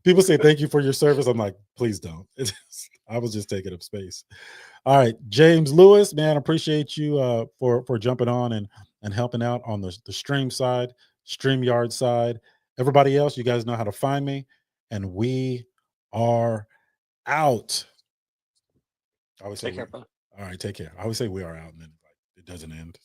people say, thank you for your service. I'm like, please don't. I was just taking up space. All right, James Lewis, man, appreciate you for jumping on and helping out on the stream side, StreamYard side. Everybody else, you guys know how to find me, and we are out. I always say, take care, brother. All right, take care. I always say we are out, and then it doesn't end.